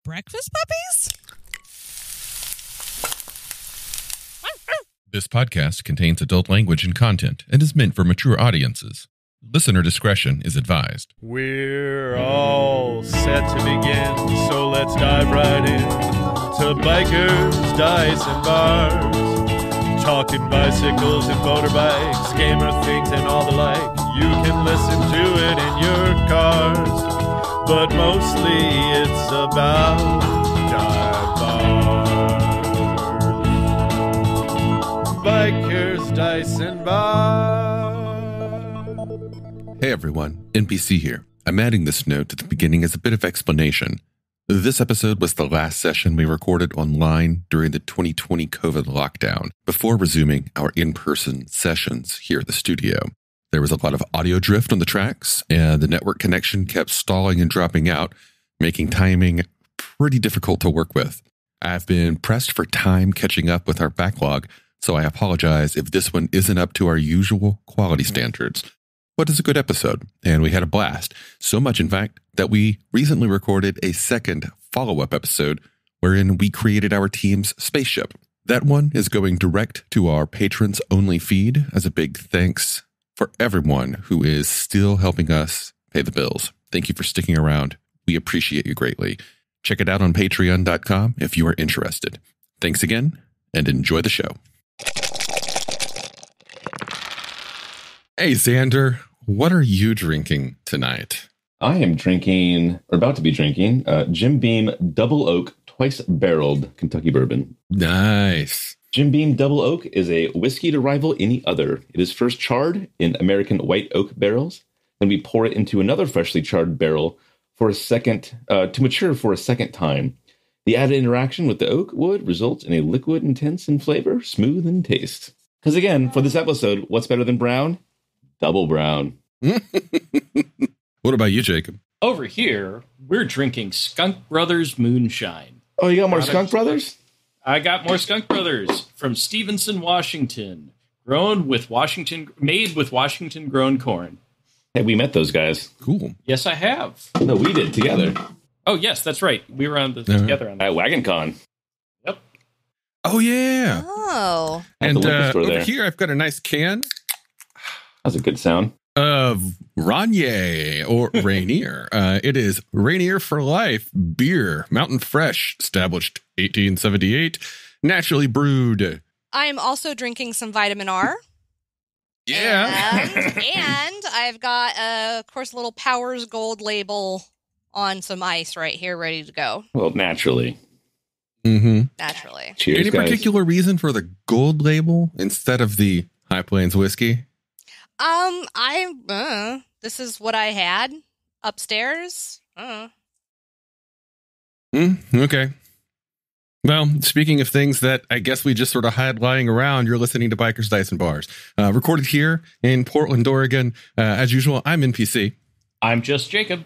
breakfast puppies? This podcast contains adult language and content and is meant for mature audiences. Listener discretion is advised. We're all set to begin, so let's dive right in to Bikers, Dice, and Bars. Talking bicycles and motorbikes, gamer things and all the like. You can listen to it in your cars, but mostly it's about dive bars. Bikers, Dice, and Bars. Hey everyone, NPC here. I'm adding this note at the beginning as a bit of explanation. This episode was the last session we recorded online during the 2020 COVID lockdown before resuming our in-person sessions here at the studio. There was a lot of audio drift on the tracks, and the network connection kept stalling and dropping out, making timing pretty difficult to work with. I've been pressed for time catching up with our backlog, so I apologize if this one isn't up to our usual quality standards. But it's a good episode, and we had a blast. So much, in fact, that we recently recorded a second follow-up episode wherein we created our team's spaceship. That one is going direct to our patrons-only feed as a big thanks for everyone who is still helping us pay the bills. Thank you for sticking around. We appreciate you greatly. Check it out on patreon.com if you are interested. Thanks again, and enjoy the show. Hey, Xander, what are you drinking tonight? I am drinking, or about to be drinking, Jim Beam Double Oak Twice Barreled Kentucky Bourbon. Nice. Jim Beam Double Oak is a whiskey to rival any other. It is first charred in American white oak barrels. Then we pour it into another freshly charred barrel for a second, to mature for a second time. The added interaction with the oak wood results in a liquid intense in flavor, smooth in taste. Because again, for this episode, what's better than brown? Double brown. What about you, Jacob? Over here, we're drinking Skunk Brothers Moonshine. Oh, you got more Skunk Brothers? I got more Skunk Brothers from Stevenson, Washington. Made with Washington grown corn. Hey, we met those guys. Cool. Yes, I have. No, we did together. Oh, yes, that's right. We were together on that. At WagonCon. Yep. Oh, yeah. Oh. And over there. here, I've got a nice can That's a good sound. of Rainier or Rainier. It is Rainier for Life beer, mountain fresh, established 1878, naturally brewed. I am also drinking some vitamin R. Yeah. And I've got, of course, a little Powers Gold label on some ice right here, ready to go. Well, naturally. Mm-hmm. Naturally. Cheers, Any guys. particular reason for the gold label instead of the High Plains whiskey? This is what I had upstairs. Okay. Well, speaking of things that I guess we just sort of had lying around, you're listening to Bikers, Dice, and Bars. Recorded here in Portland, Oregon. As usual, I'm NPC. I'm just Jacob.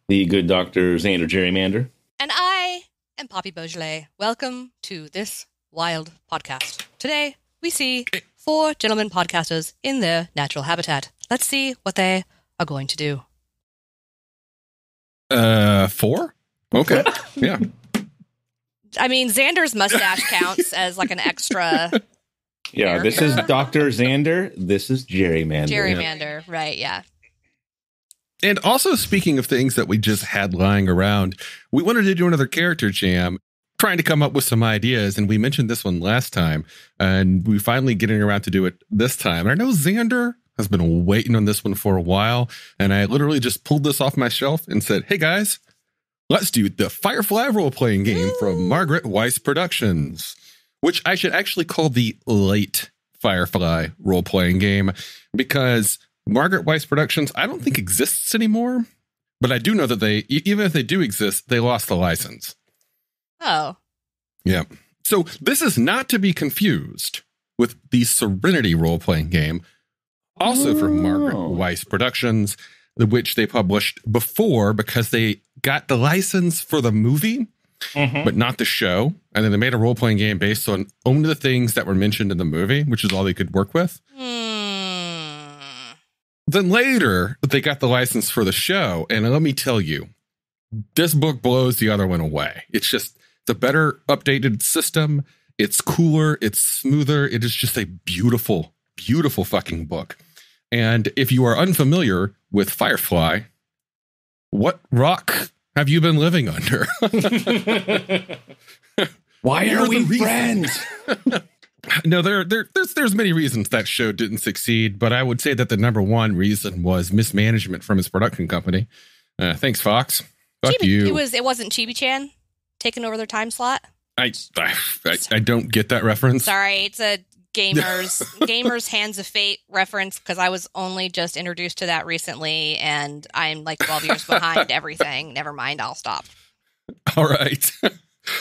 The good Dr. Xander Gerrymander. And I am Poppy Beaujolais. Welcome to this wild podcast. Today, we see 4 gentlemen podcasters in their natural habitat. Let's see what they are going to do. 4? Okay. Yeah. I mean, Xander's mustache counts as like an extra Yeah, this is Dr. Xander. This is Gerrymander. Gerrymander. Right, yeah. And also, speaking of things that we just had lying around, we wanted to do another character jam, trying to come up with some ideas. And we mentioned this one last time, and we finally getting around to do it this time. And I know Xander has been waiting on this one for a while, and I literally just pulled this off my shelf and said, hey guys, let's do the Firefly role-playing game from Margaret Weiss Productions, which I should actually call the late Firefly role-playing game, because Margaret Weiss Productions, I don't think exists anymore, but I do know that they, even if they do exist, they lost the license. Oh. Yeah. So this is not to be confused with the Serenity role-playing game, also from Margaret Weiss Productions, which they published before because they got the license for the movie, but not the show. And then they made a role-playing game based on only the things that were mentioned in the movie, which is all they could work with. Then later, they got the license for the show. And let me tell you, this book blows the other one away. It's a better updated system. It's cooler. It's smoother. It is just a beautiful, beautiful fucking book. And if you are unfamiliar with Firefly, what rock have you been living under? Why are we friends? No, there's many reasons that show didn't succeed, but I would say that the number one reason was mismanagement from its production company. Thanks, Fox. Fuck you. It wasn't Chibi-chan taking over their time slot. I don't get that reference. Sorry, it's a gamers Hands of Fate reference because I was only just introduced to that recently, and I'm like 12 years behind everything. Never mind, I'll stop. All right.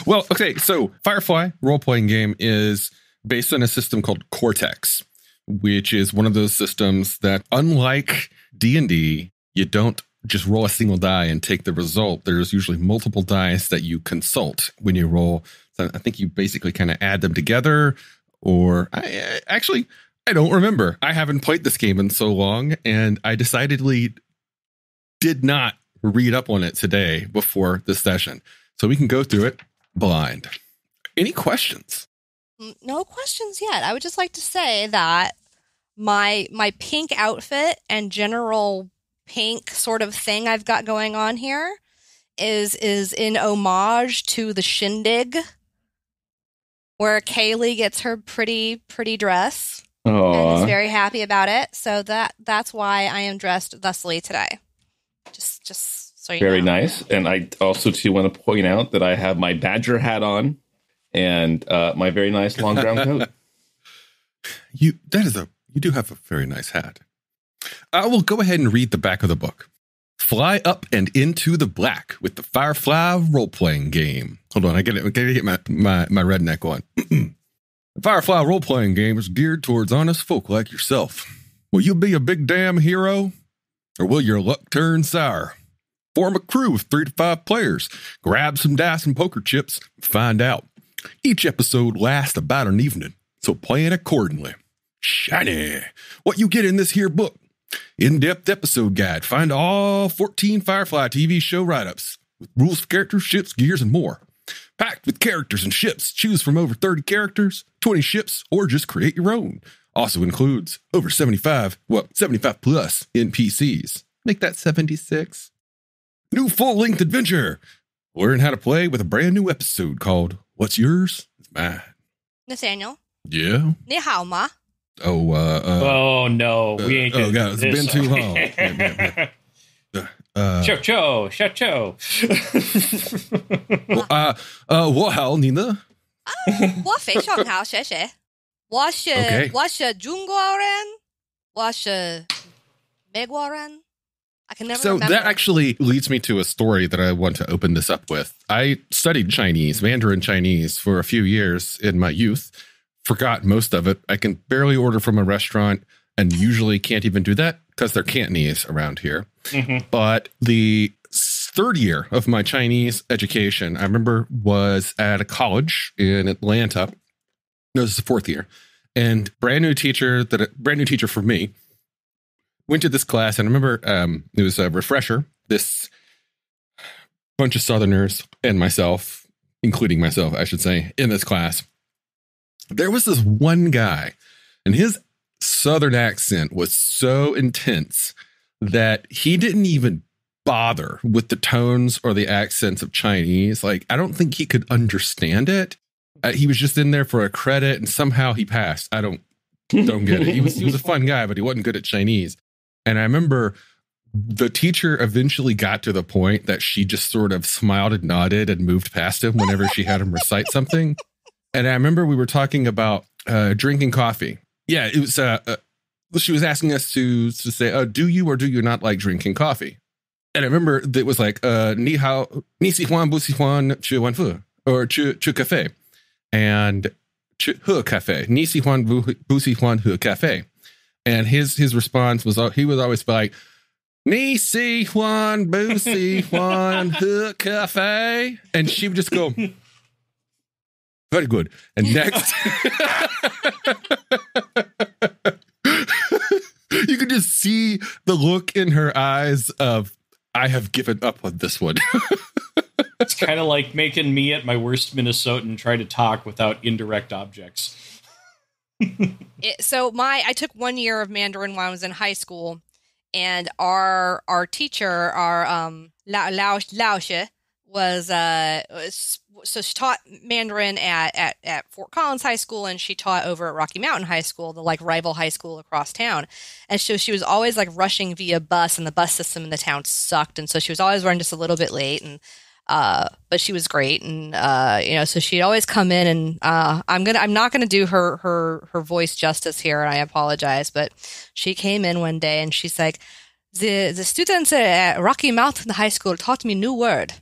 Well, okay, so Firefly role-playing game is based on a system called Cortex, which is one of those systems that, unlike D&D, you don't just roll a single die and take the result. There's usually multiple dice that you consult when you roll. So I think you basically kind of add them together, or I don't remember. I haven't played this game in so long, and I decidedly did not read up on it today before this session. So we can go through it blind. Any questions? No questions yet. I would just like to say that my pink outfit and general pink sort of thing I've got going on here is in homage to the shindig where Kaylee gets her pretty dress. Aww. And is very happy about it. So that's why I am dressed thusly today. Just so you Very know. nice. And I also too want to point out that I have my Badger hat on and my very nice long brown coat. You do have a very nice hat. I will go ahead and read the back of the book. Fly up and into the black with the Firefly role-playing game. Hold on, I gotta get my redneck on. The Firefly role-playing game is geared towards honest folk like yourself. Will you be a big damn hero? Or will your luck turn sour? Form a crew of 3 to 5 players. Grab some dice and poker chips and find out. Each episode lasts about an evening, so plan accordingly. Shiny! What you get in this here book? In-depth episode guide. Find all 14 Firefly TV show write-ups with rules for characters, ships, gears, and more. Packed with characters and ships. Choose from over 30 characters, 20 ships, or just create your own. Also includes over 75 plus NPCs. Make that 76. New full-length adventure. Learn how to play with a brand new episode called What's Yours Is Mine. Nathaniel. Yeah? Ni hao ma. Oh no, we ain't. Oh god, it's been too long. Shut cho. 我好，你呢？我非常好，谢谢。我是中国人，我是美国人。I can never remember. That actually leads me to a story that I want to open this up with. I studied Mandarin Chinese, for a few years in my youth. Forgot most of it. I can barely order from a restaurant and usually can't even do that because they're Cantonese around here. Mm-hmm. But the third year of my Chinese education, I remember, was at a college in Atlanta. No, this is the fourth year. And brand new teacher for me, went to this class. And I remember it was a refresher. This bunch of Southerners and myself, including myself, I should say, in this class. There was this one guy, and his Southern accent was so intense that he didn't even bother with the tones or the accents of Chinese. Like, I don't think he could understand it. He was just in there for a credit, and somehow he passed. I don't get it. He was a fun guy, but he wasn't good at Chinese. And I remember the teacher eventually got to the point that she just sort of smiled and nodded and moved past him whenever she had him recite something. And I remember we were talking about drinking coffee. Yeah, it was. She was asking us to say, do you or do you not like drinking coffee? And I remember it was like, ni hao, ni si huan, bu si huan, chu wan fu, or chu cafe, and chu hu cafe, ni si huan, bu si huan, hu cafe. And his response was, he would always be like, ni si huan, bu si huan, hu cafe, and she would just go. Very good. And next, you could just see the look in her eyes of I have given up on this one. It's kind of like making me at my worst Minnesotan try to talk without indirect objects. I took 1 year of Mandarin when I was in high school, and our teacher, our Lao She, so she taught Mandarin at Fort Collins High School, and she taught over at Rocky Mountain High School, the like rival high school across town. And so she was always like rushing via bus, and the bus system in the town sucked, and so she was always running just a little bit late. And but she was great, and so she'd always come in, and I'm not gonna do her voice justice here, and I apologize, but she came in one day and she's like, the students at Rocky Mountain High School taught me a new word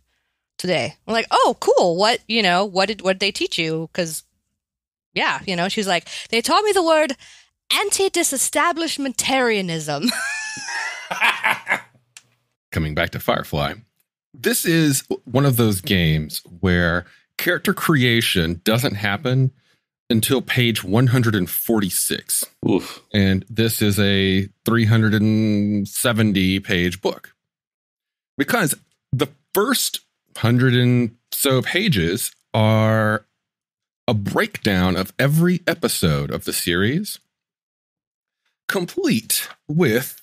today. I'm like, oh, cool. What did they teach you? Because she's like, they taught me the word anti-disestablishmentarianism. Coming back to Firefly. This is one of those games where character creation doesn't happen until page 146. Oof. And this is a 370 page book. Because the first 100 and so pages are a breakdown of every episode of the series, complete with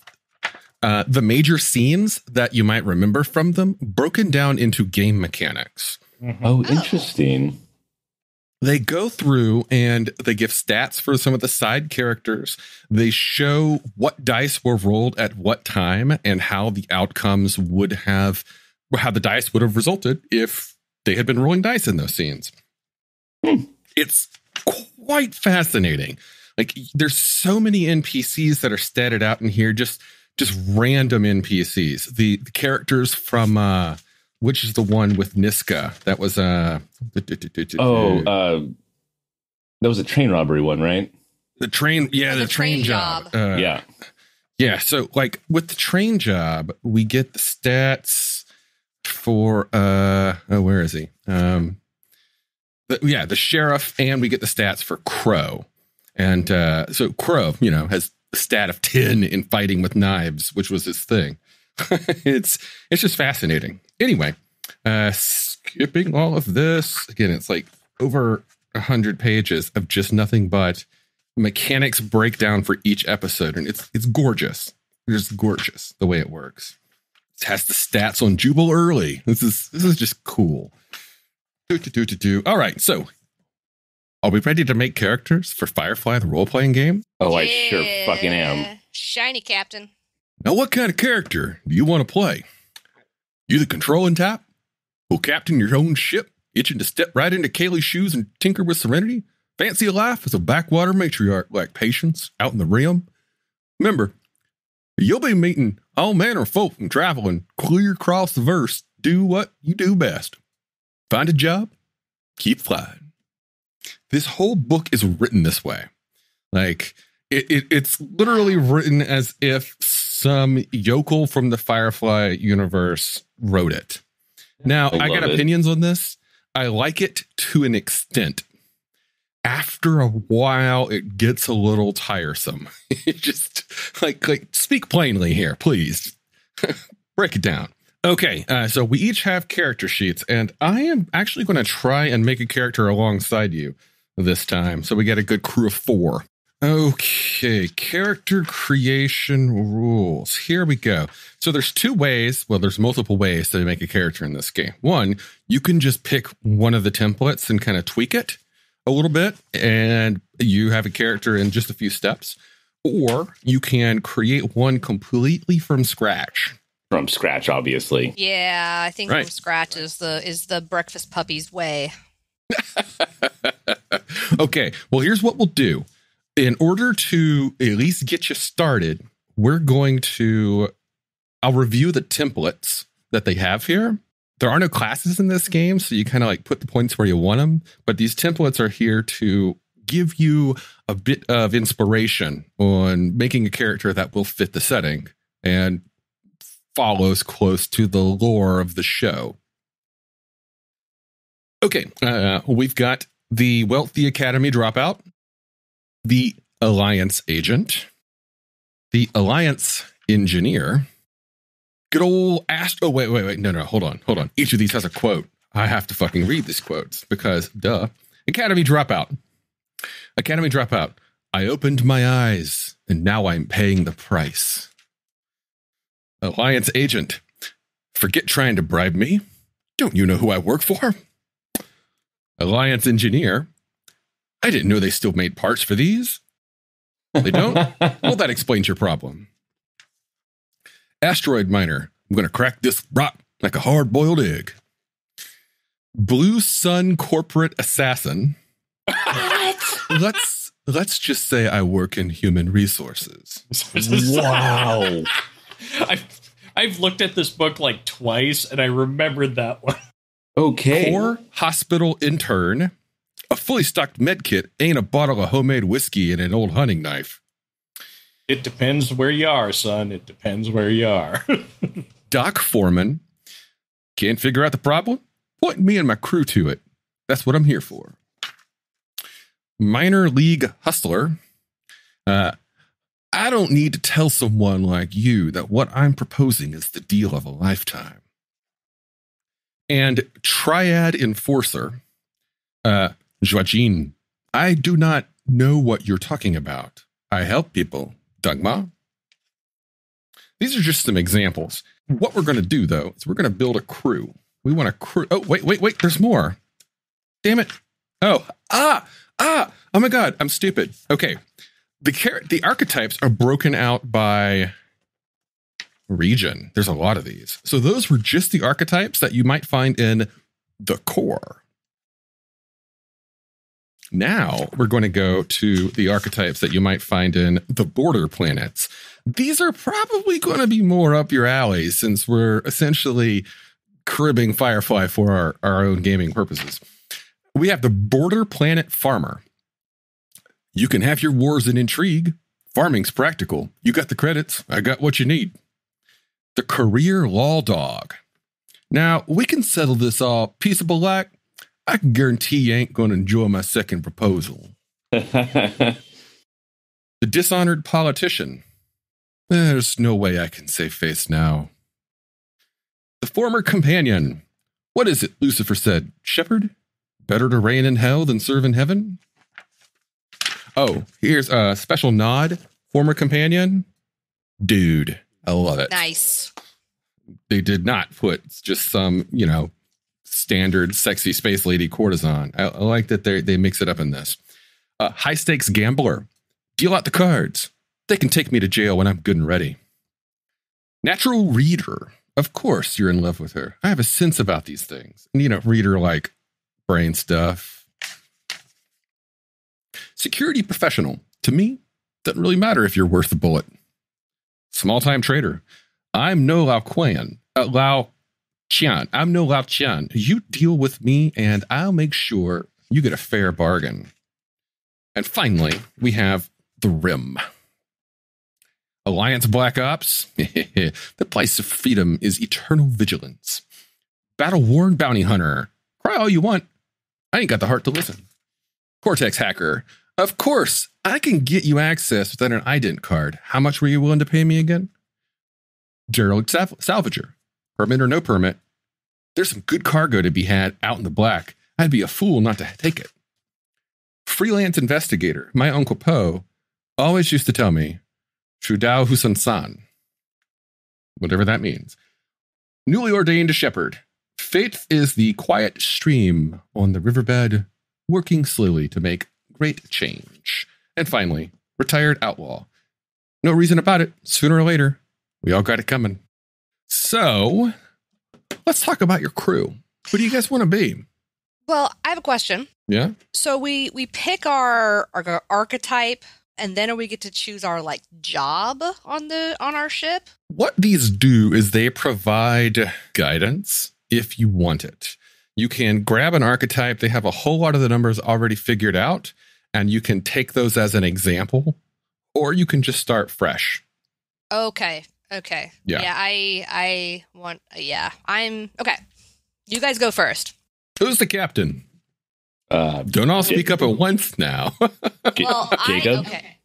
the major scenes that you might remember from them, broken down into game mechanics. Mm-hmm. Oh, interesting. They go through and they give stats for some of the side characters. They show what dice were rolled at what time and how the outcomes would have, how the dice would have resulted if they had been rolling dice in those scenes. It's quite fascinating. Like, there's so many NPCs that are statted out in here, just random NPCs. The characters from which is the one with Niska? That was that was a train robbery one, right? The train, the train job. Yeah. So, like, with the train job, we get the stats for where is he? The sheriff, and we get the stats for Crow. And so Crow, has a stat of 10 in fighting with knives, which was his thing. It's just fascinating. Anyway, skipping all of this, again, it's like over 100 pages of just nothing but mechanics breakdown for each episode, and it's gorgeous. It's just gorgeous the way it works. It has the stats on Jubal early. This is just cool. All right, so are we ready to make characters for Firefly, the role-playing game? Oh, I sure fucking am. Shiny Captain. Now, what kind of character do you want to play? You the controlling type? Who'll captain your own ship, itching to step right into Kaylee's shoes and tinker with serenity? Fancy a life as a backwater matriarch like Patience out in the rim? Remember, you'll be meeting all manner of folk and traveling clear across the verse. Do what you do best. Find a job, keep flying. This whole book is written this way. Like, it's literally written as if some yokel from the Firefly universe wrote it. Now, I got opinions on this. I like it to an extent. After a while, it gets a little tiresome. It just like speak plainly here, please. Break it down. Okay, so we each have character sheets, and I am actually going to try and make a character alongside you this time. So we got a good crew of 4. Okay, character creation rules. Here we go. So there's 2 ways. Well, there's multiple ways to make a character in this game. One, you can just pick one of the templates and kind of tweak it a little bit, and you have a character in just a few steps. Or you can create one completely from scratch. From scratch, obviously. Yeah, I think from scratch is the breakfast puppies way. Okay, well, here's what we'll do. In order to at least get you started, I'll review the templates that they have here. There are no classes in this game, so you kind of like put the points where you want them. But these templates are here to give you a bit of inspiration on making a character that will fit the setting and follows close to the lore of the show. Okay, we've got the Wealthy Academy Dropout, the Alliance Agent, the Alliance Engineer, Good old Oh, wait. No, hold on. Each of these has a quote. I have to fucking read these quotes because, duh. Academy dropout. I opened my eyes, and now I'm paying the price. Alliance agent. Forget trying to bribe me. Don't you know who I work for? Alliance engineer. I didn't know they still made parts for these. They don't? Well, that explains your problem. Asteroid miner. I'm going to crack this rock like a hard-boiled egg. Blue Sun corporate assassin. What? Let's just say I work in human resources. Wow. I've looked at this book like twice, and I remembered that one. Okay. Core hospital intern. A fully stocked med kit ain't a bottle of homemade whiskey and an old hunting knife. It depends where you are, son. It depends where you are. Doc foreman. Can't figure out the problem? Point me and my crew to it. That's what I'm here for. Minor league hustler. I don't need to tell someone like you that what I'm proposing is the deal of a lifetime. And triad enforcer. Joaquin, I do not know what you're talking about. I help people. Dogma. These are just some examples. What we're going to do, though, is we're going to build a crew. We want a crew. Oh, wait. There's more. Damn it. Oh, my God. I'm stupid. Okay. The archetypes are broken out by region. There's a lot of these. So those were just the archetypes that you might find in the core. Now we're going to go to the archetypes that you might find in the border planets. These are probably going to be more up your alley since we're essentially cribbing Firefly for our own gaming purposes. We have the border planet farmer. You can have your wars and intrigue. Farming's practical. You got the credits. I got what you need. The career law dog. Now, we can settle this all peaceable like. I can guarantee you ain't going to enjoy my second proposal. The dishonored politician. There's no way I can save face now. The former companion. What is it Lucifer said? Shepherd? Better to reign in hell than serve in heaven? Oh, here's a special nod. Former companion. Dude, I love it. Nice. They did not put just some, standard sexy space lady courtesan. I like that they mix it up in this. High stakes gambler. Deal out the cards. They can take me to jail when I'm good and ready. Natural reader. Of course you're in love with her. I have a sense about these things. And, reader like brain stuff. Security professional. To me, doesn't really matter if you're worth the bullet. Small-time trader. I'm no Lao Qian. I'm no Lao Qian. You deal with me and I'll make sure you get a fair bargain. And finally, we have the Rim. Alliance Black Ops. The price of freedom is eternal vigilance. Battle-worn bounty hunter. Cry all you want. I ain't got the heart to listen. Cortex hacker. Of course, I can get you access without an ident card. How much were you willing to pay me again? Derelict salvager. Permit or no permit. There's some good cargo to be had out in the black. I'd be a fool not to take it. Freelance investigator. My Uncle Poe always used to tell me, Trudao Husan-san. Whatever that means. Newly ordained shepherd. Faith is the quiet stream on the riverbed, working slowly to make great change. And finally, retired outlaw. No reason about it. Sooner or later, we all got it coming. So, let's talk about your crew. Who do you guys want to be? Well, I have a question. Yeah? So we pick our archetype, and then we get to choose our job on our ship? What these do is they provide guidance if you want it. You can grab an archetype. They have a whole lot of the numbers already figured out, and you can take those as an example, or you can just start fresh. Okay. Yeah. I'm okay. You guys go first. Who's the captain? Don't all speak up at once now. Jacob? Okay.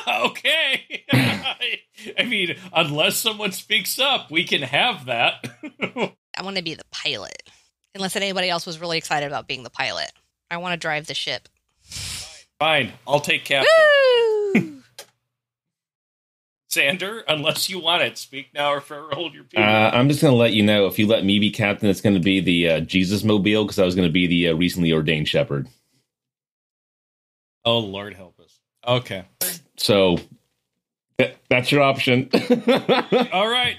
Okay. I mean, unless someone speaks up, we can have that. I want to be the pilot. Unless anybody else was really excited about being the pilot. I want to drive the ship. Fine. I'll take captain. Woo! Xander, unless you want it, speak now or forever hold your peace. I'm just going to let you know, if you let me be captain, it's going to be the Jesus Mobile, because I was going to be the recently ordained shepherd. Oh, Lord help us. Okay. So that's your option. All right.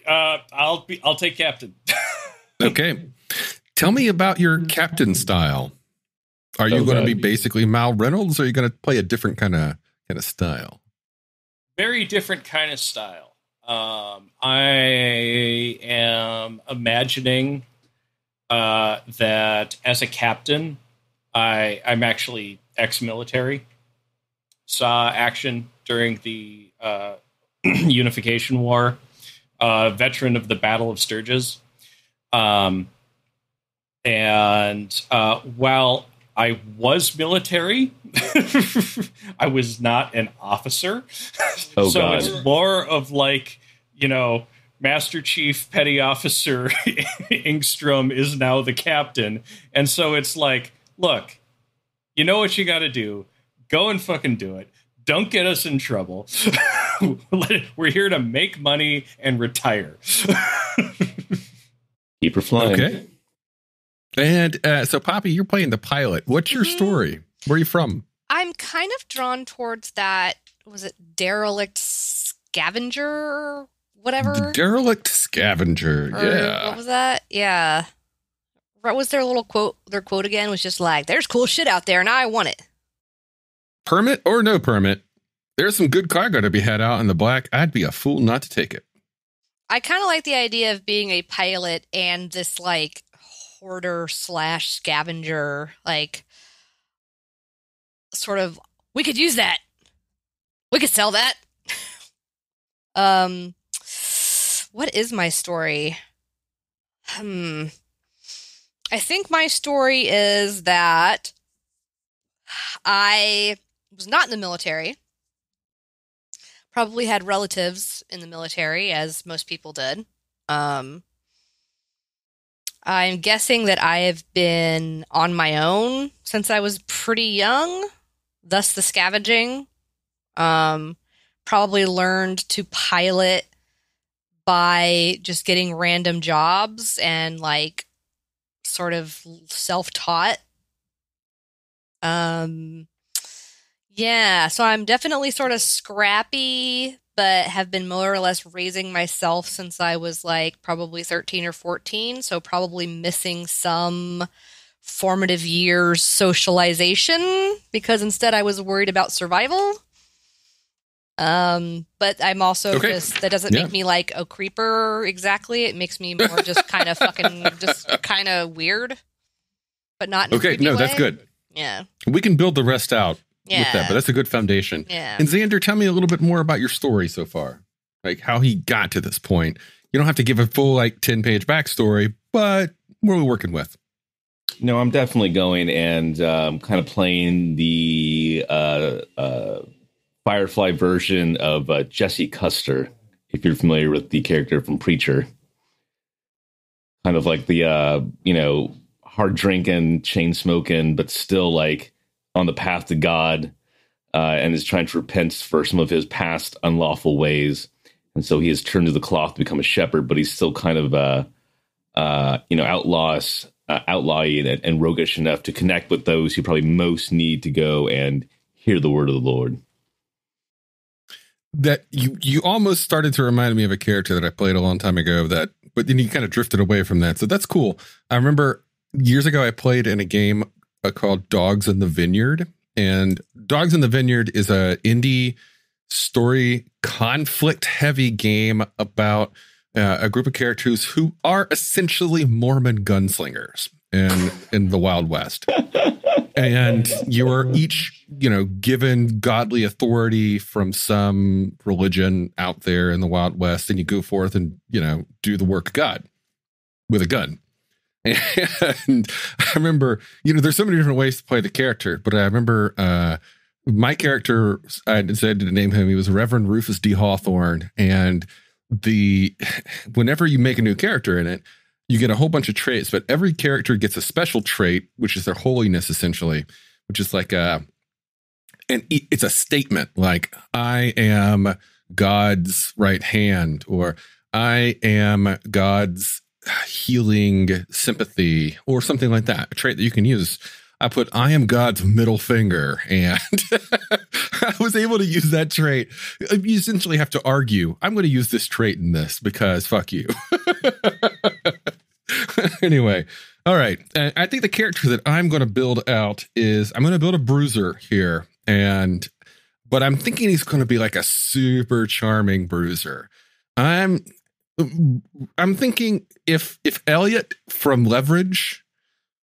I'll take captain. Okay. Tell me about your captain style. Are you going to be basically Mal Reynolds, or are you going to play a different kind of style? Very different kind of style. I am imagining that as a captain, I'm actually ex-military. Saw action during the Unification War. Veteran of the Battle of Sturgis. And while I was military, I was not an officer. Oh, so God. it's more of like, Master Chief Petty Officer Ingstrom is now the captain. And so it's like, look, you know what you got to do. Go and fucking do it. Don't get us in trouble. We're here to make money and retire. Keep her flying. Okay. And so, Poppy, you're playing the pilot. What's your story? Where are you from? I'm kind of drawn towards that. Was it derelict scavenger? Whatever. The derelict scavenger. Or Yeah. What was that? Yeah. What was their little quote? Their quote again was just like, "There's cool shit out there, and I want it." Permit or no permit, there's some good cargo to be had out in the black. I'd be a fool not to take it. I kind of like the idea of being a pilot and this like hoarder / scavenger, like sort of. We could use that. We could sell that. What is my story? I think my story is that I was not in the military. Probably had relatives in the military, as most people did. I'm guessing that I have been on my own since I was pretty young, thus the scavenging. Probably learned to pilot by just getting random jobs and like sort of self-taught. Yeah, so I'm definitely sort of scrappy, but have been more or less raising myself since I was like probably 13 or 14. So probably missing some formative years socialization because instead I was worried about survival. But I'm also just, that doesn't make me like a creeper exactly. It makes me more just kind of fucking, just kind of weird, but not in a creepy way. That's good. Yeah. We can build the rest out with that, but that's a good foundation. Yeah. And Xander, tell me a little bit more about your story so far, like how he got to this point. You don't have to give a full like 10-page backstory, but what are we working with? No, I'm definitely going and kind of playing the Firefly version of Jesse Custer, if you're familiar with the character from Preacher. Kind of like the, hard drinking, chain smoking, but still like on the path to God, and is trying to repent for some of his past unlawful ways. And so he has turned to the cloth to become a shepherd, but he's still kind of, outlawy and roguish enough to connect with those who probably most need to go and hear the word of the Lord. That you almost started to remind me of a character that I played a long time ago, but then you kind of drifted away from that. So that's cool. I remember years ago I played in a game called Dogs in the Vineyard, and Dogs in the Vineyard is a indie story conflict heavy game about a group of characters who are essentially Mormon gunslingers in the Wild West. And you are each, given godly authority from some religion out there in the Wild West, and you go forth and, do the work of God with a gun. And I remember, there's so many different ways to play the character, but I remember my character, I decided to name him. He was Reverend Rufus D. Hawthorne. And whenever you make a new character in it, you get a whole bunch of traits, but every character gets a special trait, which is their holiness, essentially, which is like and it's a statement like, I am God's right hand, or I am God's healing sympathy, or something like that. A trait that you can use. I put, I am God's middle finger, and I was able to use that trait. You essentially have to argue, I'm going to use this trait in this because fuck you. Anyway, all right. I think the character that I'm going to build out is, I'm going to build a bruiser here, but I'm thinking he's going to be like a super charming bruiser. I'm thinking if Elliot from Leverage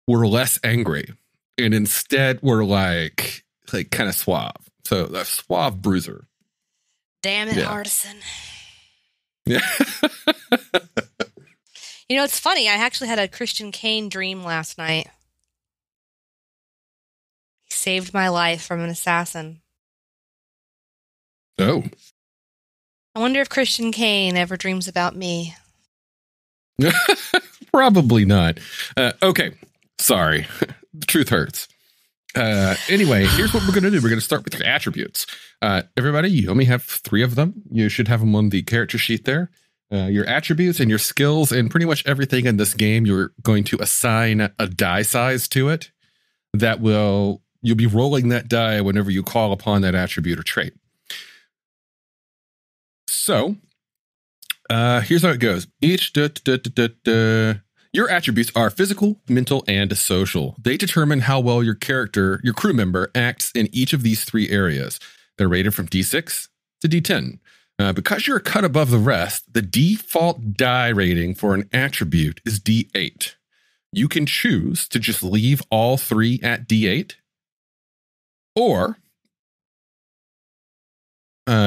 were less angry, and instead we're like kind of suave. So a suave bruiser. Damn it, Yeah. Artisan. Yeah. You know, it's funny. I actually had a Christian Kane dream last night. He saved my life from an assassin. Oh. I wonder if Christian Kane ever dreams about me. Probably not. Okay. Sorry. The truth hurts. Anyway, here's what we're going to do. We're going to start with your attributes. Everybody, you only have 3 of them. You should have them on the character sheet there. Your attributes and your skills and pretty much everything in this game, you're going to assign a die size to it. You'll be rolling that die whenever you call upon that attribute or trait. So, here's how it goes. Your attributes are physical, mental, and social. They determine how well your crew member, acts in each of these 3 areas. They're rated from D6 to D10. Because you're cut above the rest, the default die rating for an attribute is D8. You can choose to just leave all 3 at D8, or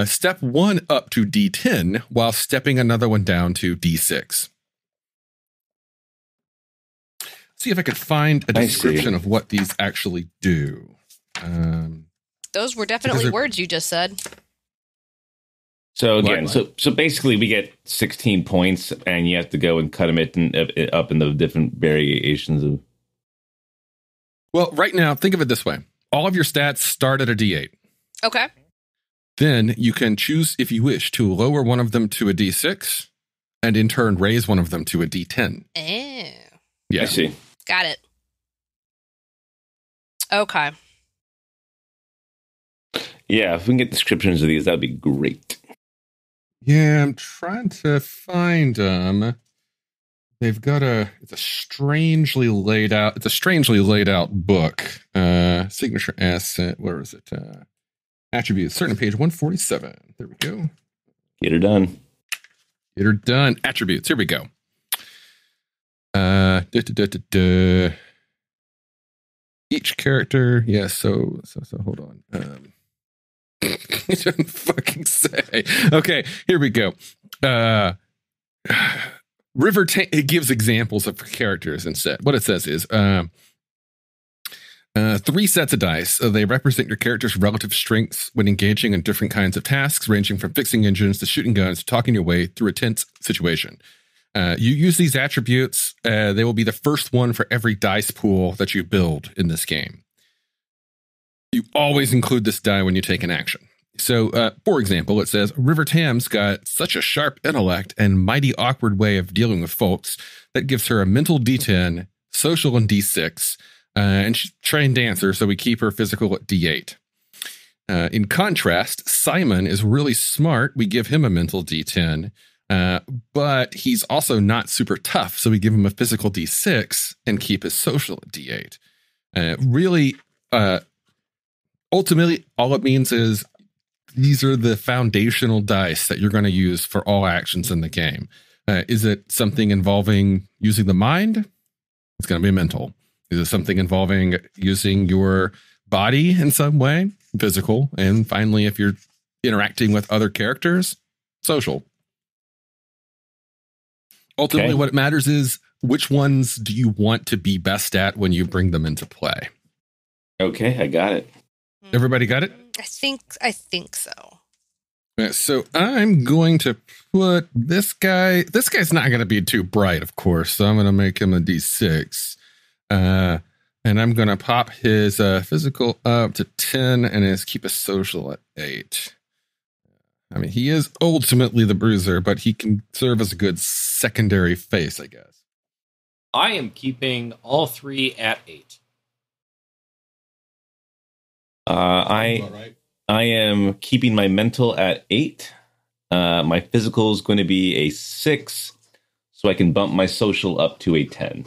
step one up to D10 while stepping another one down to D6. See if I could find a description of what these actually do. Those were definitely words you just said. So again, so basically we get 16 points, and you have to go and cut them up in the different variations of. Well, right now, think of it this way. All of your stats start at a D8. Okay. Then you can choose, if you wish, to lower one of them to a D6, and in turn raise one of them to a D10. Oh. Yeah. I see. Got it. Okay. Yeah, if we can get descriptions of these, that'd be great. Yeah, I'm trying to find them. They've got it's a strangely laid out book. Signature asset, where is it? Attributes, certain page 147. There we go. Get her done. Attributes, here we go. Each character, so hold on. It doesn't fucking say. Okay, here we go. It gives examples of characters instead. What it says is 3 sets of dice. They represent your character's relative strengths when engaging in different kinds of tasks, ranging from fixing engines to shooting guns to talking your way through a tense situation. You use these attributes. They will be the first one for every dice pool that you build in this game. You always include this die when you take an action. So, for example, it says, River Tam's got such a sharp intellect and mighty awkward way of dealing with folks that gives her a mental D10, social and D6, and she's a trained dancer, so we keep her physical at D8. In contrast, Simon is really smart. We give him a mental D10, but he's also not super tough, so we give him a physical D6 and keep his social at D8. Ultimately, all it means is these are the foundational dice that you're going to use for all actions in the game. Is it something involving using the mind? It's going to be mental. Is it something involving using your body in some way? Physical. And finally, if you're interacting with other characters, social. Ultimately, what matters is which ones do you want to be best at when you bring them into play? Okay, I got it. Everybody got it? I think so. So I'm going to put this guy. This guy's not going to be too bright, of course. So I'm going to make him a D6. And I'm going to pop his physical up to 10 and keep his social at 8. I mean, he is ultimately the bruiser, but he can serve as a good secondary face, I guess. I am keeping all 3 at 8. I am keeping my mental at 8. My physical is going to be a 6, so I can bump my social up to a 10.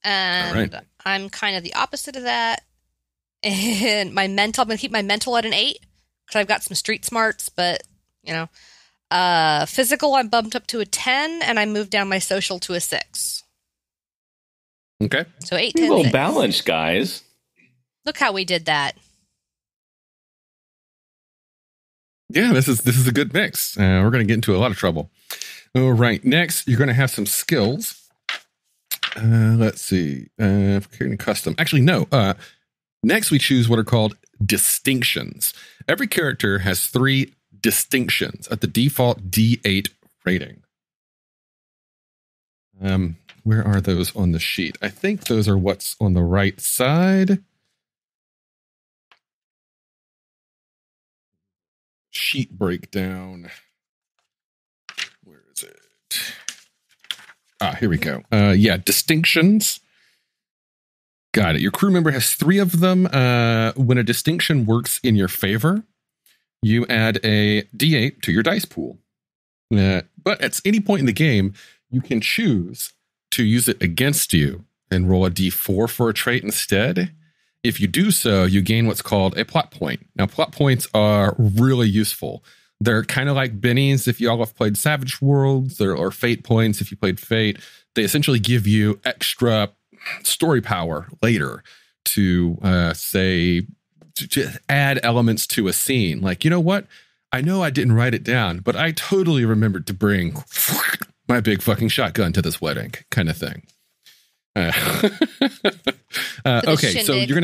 And I'm kind of the opposite of that. And my mental, I'm going to keep my mental at an 8 because I've got some street smarts, but, physical, I'm bumped up to a 10, and I moved down my social to a 6. Okay. So 8, 10, Well 6. balanced, guys. Look how we did that. Yeah, this is a good mix. We're going to get into a lot of trouble. All right. Next, you're going to have some skills. Let's see. Creating custom. Actually, no. Next, we choose what are called distinctions. Every character has 3 distinctions at the default D8 rating. Where are those on the sheet? I think those are what's on the right side. Sheet breakdown. Where is it? Here we go. Distinctions. Got it. Your crew member has 3 of them. When a distinction works in your favor, you add a D8 to your dice pool. But at any point in the game, you can choose to use it against you and roll a D4 for a trait instead. If you do so, you gain what's called a plot point. Now, plot points are really useful. They're kind of like bennies if you all have played Savage Worlds, or fate points if you played Fate. They essentially give you extra story power later to to add elements to a scene. Like, you know what? I know I didn't write it down, but I totally remembered to bring my big fucking shotgun to this wedding, kind of thing. Okay, so you're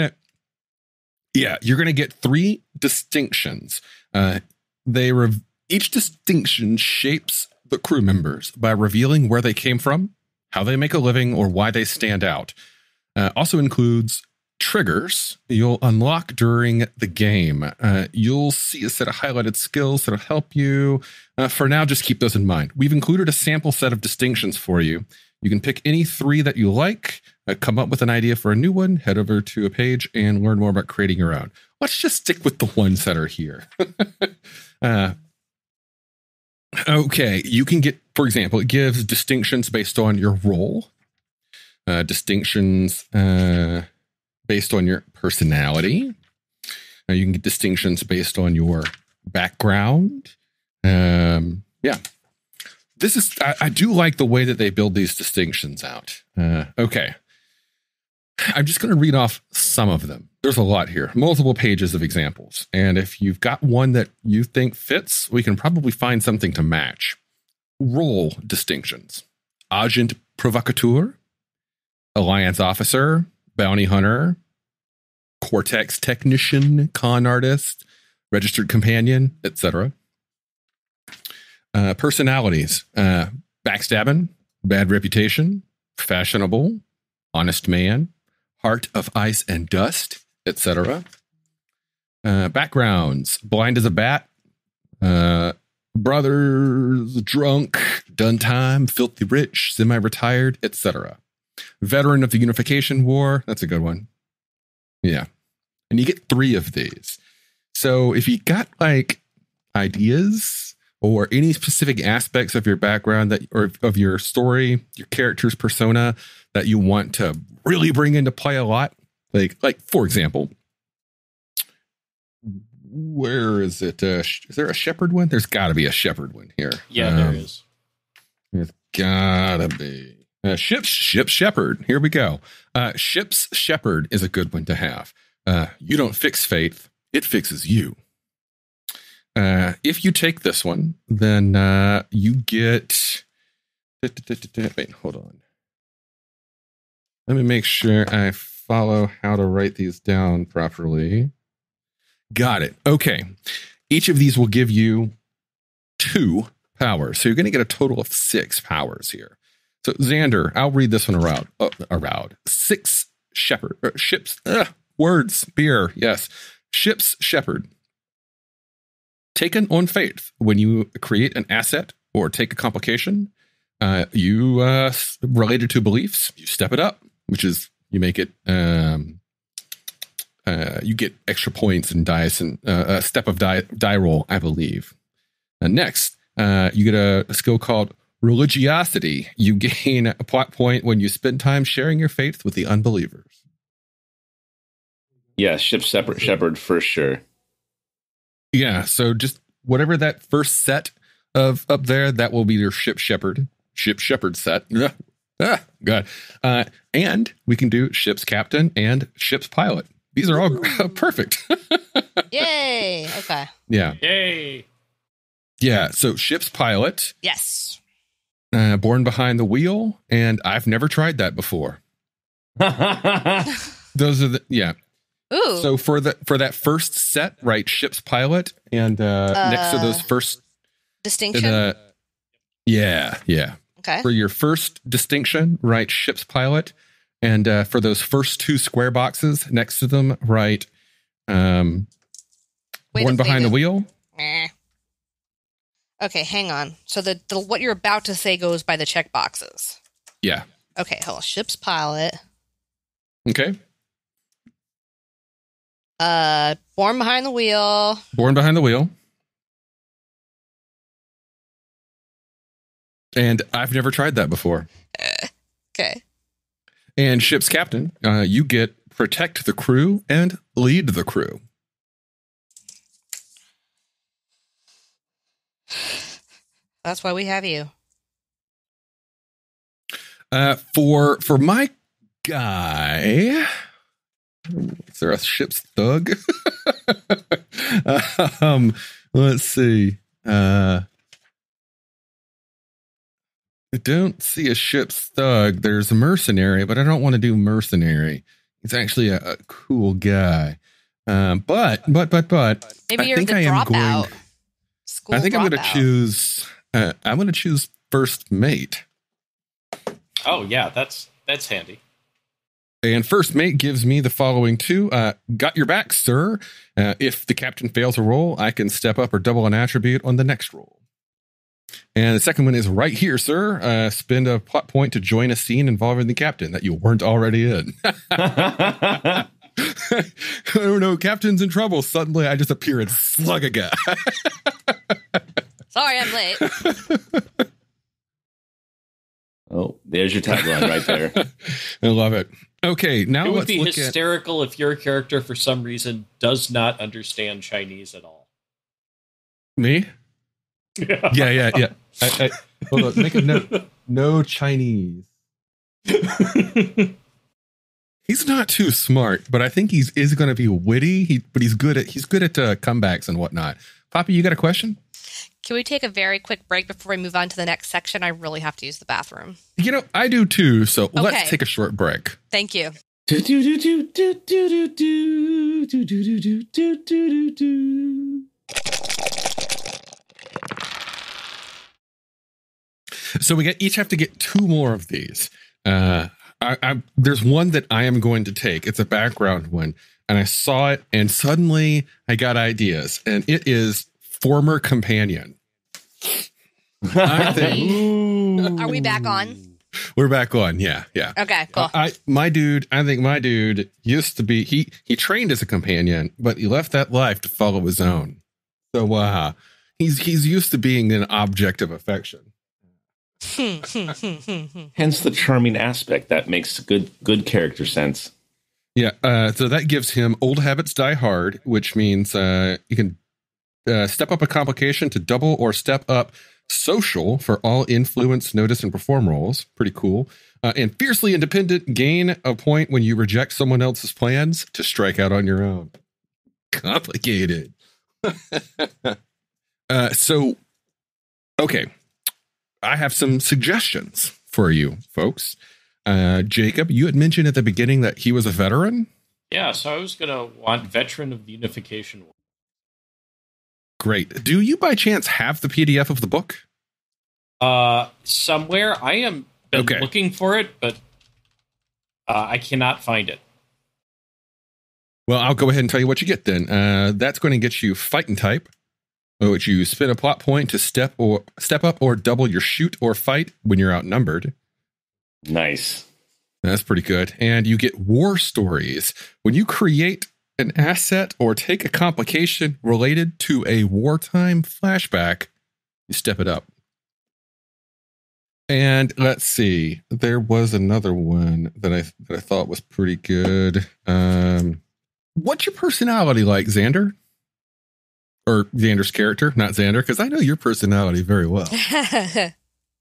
gonna get 3 distinctions. Each distinction shapes the crew members by revealing where they came from, how they make a living, or why they stand out. Also includes triggers you'll unlock during the game. You'll see a set of highlighted skills that'll help you. For now, just keep those in mind. We've included a sample set of distinctions for you. You can pick any 3 that you like, come up with an idea for a new one, head over to a page, and learn more about creating your own. Let's just stick with the ones that are here. Okay, you can get, for example, it gives distinctions based on your role, distinctions based on your personality. You can get distinctions based on your background. I do like the way that they build these distinctions out. Okay. I'm just going to read off some of them. There's a lot here, multiple pages of examples. And if you've got one that you think fits, we can probably find something to match. Role distinctions: Agent Provocateur, Alliance Officer, Bounty Hunter, Cortex Technician, Con Artist, Registered Companion, etc. Personalities: Backstabbing, Bad Reputation, Fashionable, Honest Man, Heart of Ice and Dust, etc. Backgrounds: Blind as a Bat, Brothers, Drunk, Done Time, Filthy Rich, Semi-Retired, etc. Veteran of the Unification War, that's a good one. Yeah. And you get 3 of these. So if you got like ideas or any specific aspects of your background or of your story, your character's persona that you want to really bring into play a lot, like for example, where is it? Is there a shepherd one? There's got to be a shepherd one here. Yeah, there is. There's gotta be. Ship's shepherd. Here we go. Ship's shepherd is a good one to have. You don't fix faith, it fixes you. If you take this one, then you get... Wait, hold on. Let me make sure I follow how to write these down properly. Got it. Okay. Each of these will give you 2 powers. So you're going to get a total of 6 powers here. So Xander, I'll read this one around. 6 shepherd ships. Words. Beer. Yes. Ship's shepherd. Taken on faith. When you create an asset or take a complication, you related to beliefs, you step it up, which is you make it. You get extra points and dice and a step of die roll, I believe. Next, you get a skill called religiosity. You gain a plot point when you spend time sharing your faith with the unbelievers. Yeah, ship's shepherd for sure. Yeah, so just whatever that first set of up there, that will be your ship shepherd set. God. And we can do ship's captain and ship's pilot. These are all perfect. Yay. Okay. Yeah. Yay. Yeah. So ship's pilot. Yes. Born behind the wheel. And I've never tried that before. Those are yeah. Ooh. So for that first set, right? Ship's pilot. And next to those first distinction. Yeah. Okay. For your first distinction, write ship's pilot. And for those first 2 square boxes next to them, write born behind the wheel. Okay, hang on. So the what you're about to say goes by the check boxes. Yeah. Okay, hold on. Ship's pilot. Okay. Born behind the wheel. Born behind the wheel. And I've never tried that before. Okay. And ship's captain, you get protect the crew and lead the crew. That's why we have you. For my guy, is there a ship's thug? Let's see. I don't see a ship's thug. There's a mercenary, but I don't want to do mercenary. He's actually a cool guy. But Maybe I you're think the I am dropout. going. I think I'm going to choose. I'm going to choose first mate. Oh yeah, that's handy. And first mate gives me the following 2. Got your back, sir. If the captain fails a roll, I can step up or double an attribute on the next roll. And the second one is right here, sir. Spend a plot point to join a scene involving the captain that you weren't already in. Oh no, captain's in trouble. Suddenly I just appear and slug a guy. Sorry, I'm late. Oh, there's your tagline right there. I love it. Okay, now It would let's be look hysterical if your character, for some reason, does not understand Chinese at all. Me? Yeah. Hold on, make a note. No Chinese. He's not too smart, but I think is going to be witty. But he's good at comebacks and whatnot. Poppy, you got a question? Can we take a very quick break before we move on to the next section? I really have to use the bathroom. I do too. So let's take a short break. Thank you. So we each have to get 2 more of these. There's one that I am going to take. It's a background one. And I saw it and suddenly I got ideas. And it is former companion. I think. Are we back on? We're back on. Yeah. Okay, cool. I think my dude used to be, he trained as a companion, but he left that life to follow his own. So he's used to being an object of affection. Hence the charming aspect. That makes good character sense. Yeah. So that gives him old habits die hard, which means you can step up a complication to double or step up social for all influence, notice, and perform roles. Pretty cool. And fiercely independent, gain a point when you reject someone else's plans to strike out on your own. Complicated. Okay. I have some suggestions for you folks. Jacob, you had mentioned at the beginning that he was a veteran. Yeah, so I was going to want Veteran of the Unification War. Great. Do you by chance have the PDF of the book? Somewhere. I am looking for it, but I cannot find it. Well, I'll go ahead and tell you what you get then. That's going to get you fight and type, which you spend a plot point to step up or double your shoot or fight when you're outnumbered. Nice. That's pretty good. And you get war stories. When you create an asset or take a complication related to a wartime flashback, you step it up. And let's see, there was another one that I thought was pretty good. What's your personality like, Xander? Or Xander's character, not Xander, because I know your personality very well.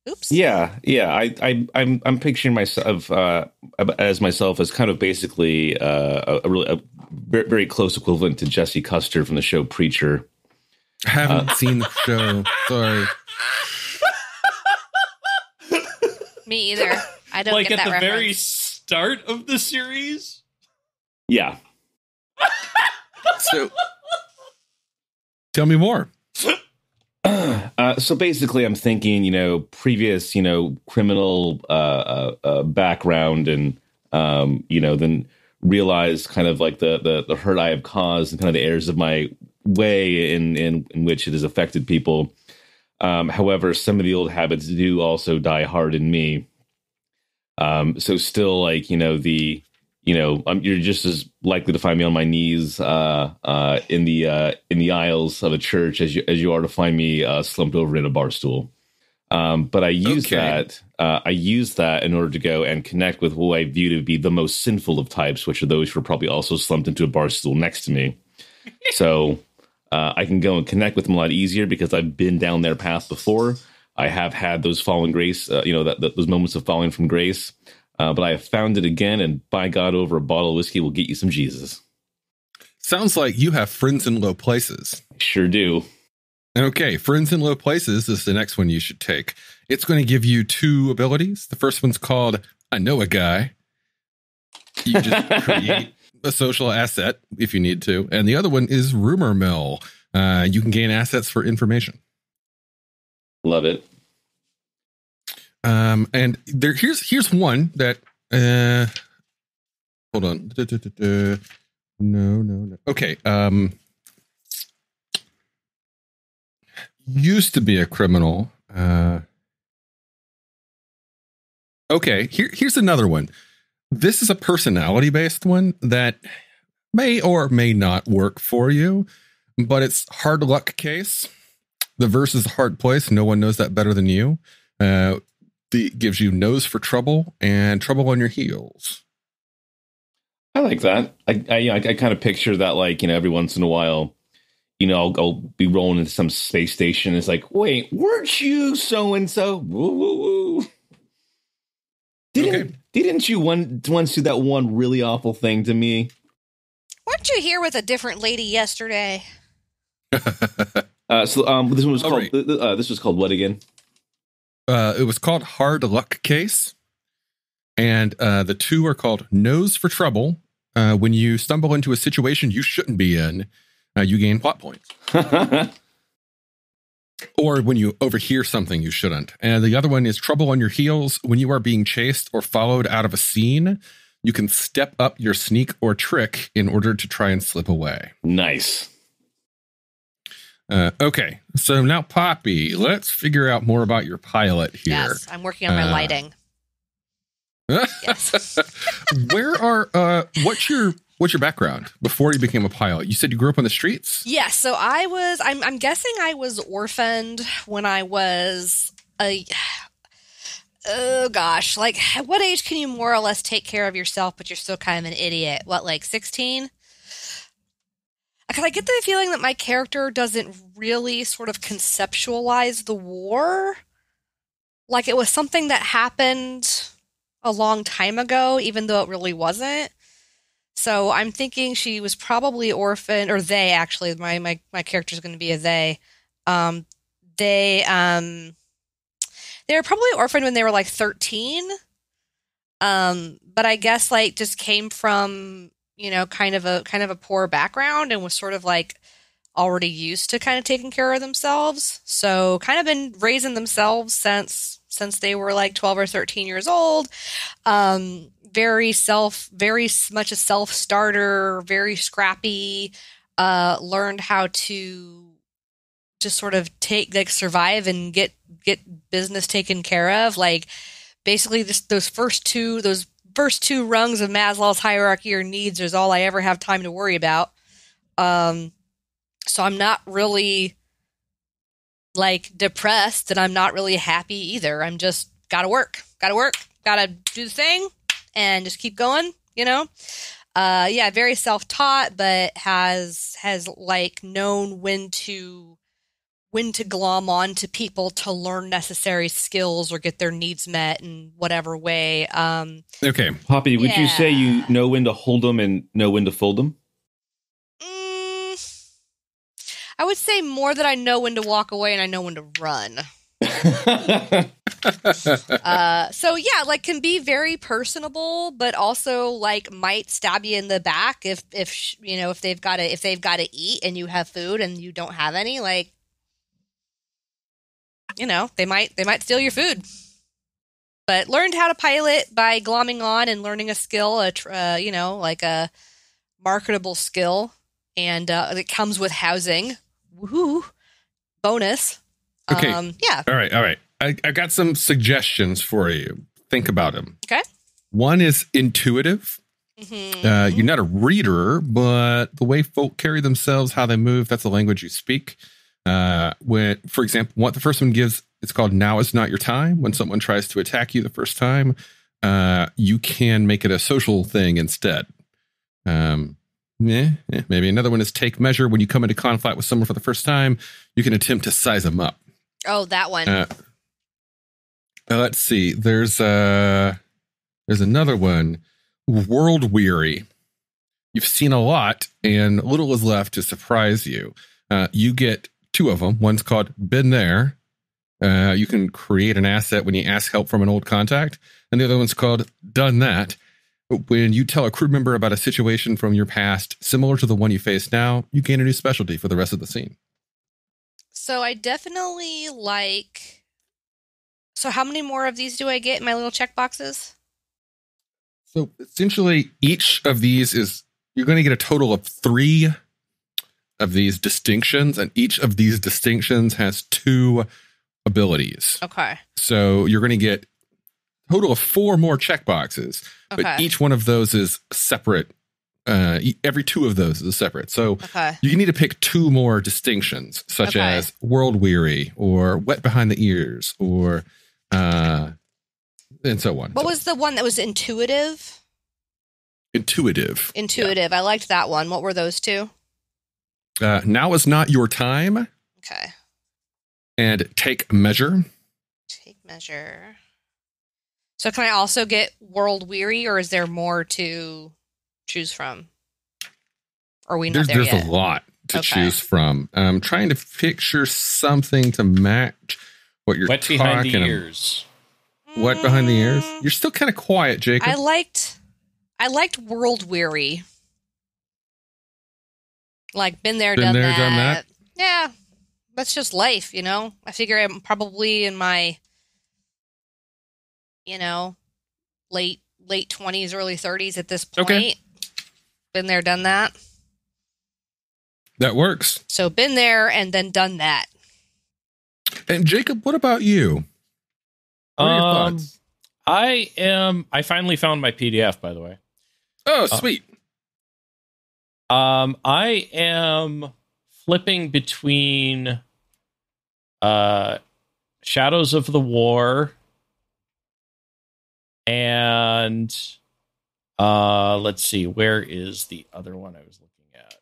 Oops. Yeah. I'm picturing myself as kind of basically a very close equivalent to Jesse Custer from the show Preacher. I haven't seen the show. Sorry. Me either. I don't like get that at the reference. very start of the series. Yeah. So, tell me more. So basically, I'm thinking, previous, criminal background, and then realize kind of like the hurt I have caused and kind of the errors of my way in which it has affected people. However, some of the old habits do also die hard in me. So still, like, you're just as likely to find me on my knees in the aisles of a church as you are to find me slumped over in a bar stool. But I use that in order to go and connect with who I view to be the most sinful of types, which are those who are probably also slumped into a bar stool next to me. So I can go and connect with them a lot easier because I've been down their path before. I have had those fallen grace, those moments of falling from grace. But I have found it again, and by God, over a bottle of whiskey will get you some Jesus. Sounds like you have friends in low places. I sure do. Okay, friends in low places is the next one you should take. It's going to give you 2 abilities. The first one's called I Know a Guy. You just create a social asset if you need to. And the other one is Rumor Mill. You can gain assets for information. Love it. And here's one that hold on. No. Okay. Used to be a criminal. Okay, here's another one. This is a personality based one that may or may not work for you, but it's hard luck case. The verse is a hard place. No one knows that better than you. Gives you nose for trouble and trouble on your heels. I like that. I kind of picture that, like, every once in a while, I'll be rolling into some space station. It's like, wait, weren't you so and so? Woo woo woo. Didn't you once do that one really awful thing to me? Weren't you here with a different lady yesterday? This one was called. Right. This was called what again? It was called Hard Luck Case, and the 2 are called Nose for Trouble. When you stumble into a situation you shouldn't be in, you gain plot points. Or when you overhear something you shouldn't. And the other one is Trouble on Your Heels. When you are being chased or followed out of a scene, you can step up your sneak or trick in order to try and slip away. Nice. Okay, so now, Poppy, let's figure out more about your pilot here. Yes, I'm working on my lighting. Yes. What's your background before you became a pilot? You said you grew up on the streets? Yes, so I'm guessing I was orphaned when I was oh gosh, like, at what age can you more or less take care of yourself, but you're still kind of an idiot? What, like 16? Because I get the feeling that my character doesn't really sort of conceptualize the war. Like it was something that happened a long time ago, even though it really wasn't. So I'm thinking she was probably orphaned, or they actually, my character's going to be a they. They were probably orphaned when they were like 13. But I guess like just came from, kind of a poor background and was sort of like already used to kind of taking care of themselves. So kind of been raising themselves since they were like 12 or 13 years old. Very much a self-starter, very scrappy, learned how to just sort of survive and get business taken care of. Like basically those first two rungs of Maslow's hierarchy or needs is all I ever have time to worry about. So I'm not really like depressed, and I'm not really happy either. I'm just gotta work, gotta do the thing and just keep going, very self-taught, but has like known when to glom on to people to learn necessary skills or get their needs met in whatever way. Okay. Poppy, would you say you know when to hold them and know when to fold them? I would say more that I know when to walk away and I know when to run. Like can be very personable, but also like might stab you in the back if they've got to eat and you have food and you don't have any, like, they might steal your food. But learned how to pilot by glomming on and learning a skill, like a marketable skill, and it comes with housing. Woohoo! Bonus. Okay. All right. I got some suggestions for you. Think about them. Okay. One is intuitive. Mm-hmm. You're not a reader, but the way folk carry themselves, how they move, that's the language you speak. When, for example, what the first one gives, it's called "Now is not your time." When someone tries to attack you the first time, you can make it a social thing instead. Maybe another one is "Take measure." When you come into conflict with someone for the first time, you can attempt to size them up. Oh, that one. Let's see. There's another one. World weary. You've seen a lot, and little is left to surprise you. You get two of them. One's called "Been There." You can create an asset when you ask help from an old contact, and the other one's called "Done That." When you tell a crew member about a situation from your past similar to the one you face now, you gain a new specialty for the rest of the scene. So I definitely like... So how many more of these do I get in my little checkboxes? So essentially, each of these is... You're going to get a total of 3 of these distinctions, and each of these distinctions has 2 abilities. Okay. So you're going to get a total of 4 more checkboxes. Okay. But each one of those is separate. Every 2 of those is separate. So you need to pick 2 more distinctions, such as world weary or wet behind the ears or and so on. What was the one that was intuitive? Intuitive. Yeah. I liked that one. What were those 2? Now is not your time. Okay. And take measure. Take measure. So can I also get world weary, or is there more to choose from? Or are we not there yet? There's a lot to choose from. I'm trying to picture something to match what you're talking about. Wet behind the ears. Wet behind the ears? You're still kind of quiet, Jacob. I liked world weary. Like been there, done that. Yeah. That's just life, I figure I'm probably in my late 20s, early 30s at this point. Okay. Been there, done that. That works. So been there and then done that. And Jacob, what about you? What are your thoughts? I finally found my PDF, by the way. Oh, sweet. I am flipping between Shadows of the War and let's see, where is the other one I was looking at?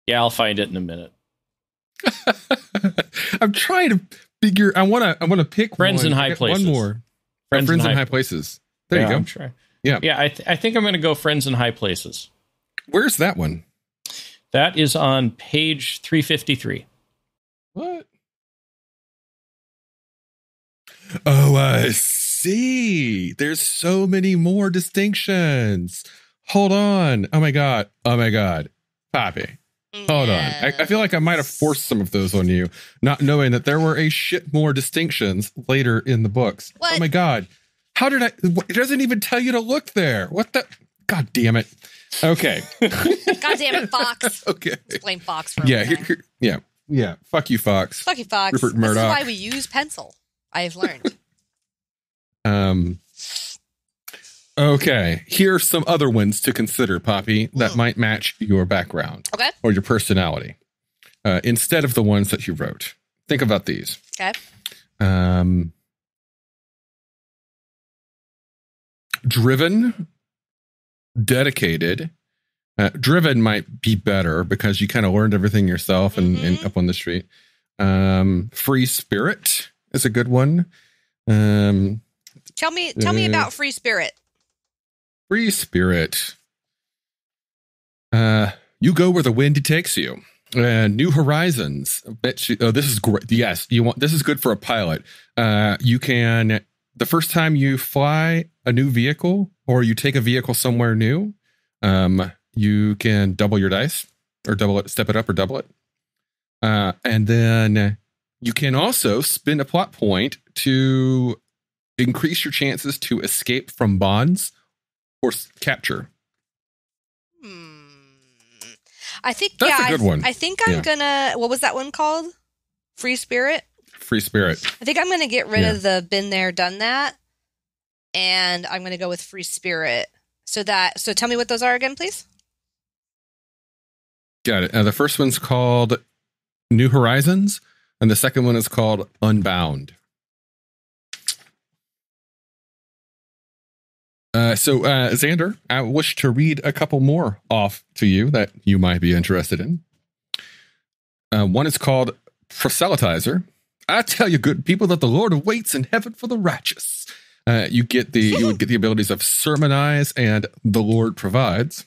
Yeah, I'll find it in a minute. I'm trying to figure. I want to pick Friends in High Places. One more. Friends in High Places. There you go. I'm trying. Yeah. I think I'm going to go Friends in High Places. Where's that one? That is on page 353. What? Oh, I see. There's so many more distinctions. Hold on. Oh my God. Poppy. Hold on. I feel like I might have forced some of those on you, not knowing that there were a shit more distinctions later in the books. What? Oh my God. How did it doesn't even tell you to look there. What the? God damn it. Okay. God damn it, Fox. Okay. Let's blame Fox for Yeah. everything. Yeah. Fuck you, Fox. Fuck you, Fox. Rupert This Murdoch. is why we use pencil. I have learned. Okay. Here are some other ones to consider, Poppy, that might match your background. Okay. Or your personality. Instead of the ones that you wrote. Think about these. Okay. Driven, dedicated. Driven might be better because you kind of learned everything yourself and up on the street. Free spirit is a good one. Tell me about free spirit. Free spirit. You go where the wind takes you. New horizons. Bet you, this is great. Yes, this is good for a pilot. You can, the first time you fly a new vehicle or you take a vehicle somewhere new, you can double your dice or double it, step it up or double it. And then you can also spend a plot point to increase your chances to escape from bonds or capture. I think that's a good one. I think I'm gonna. What was that one called? Free spirit. Free spirit. I think I'm gonna get rid of the been there, done that, and I'm gonna go with free spirit. So tell me what those are again, please. Got it. The first one's called New Horizons, and the second one is called Unbound. So, Xander, I wish to read a couple more off to you that you might be interested in. One is called Proselytizer. I tell you, good people, that the Lord awaits in heaven for the righteous. You would get the abilities of sermonize and the Lord provides.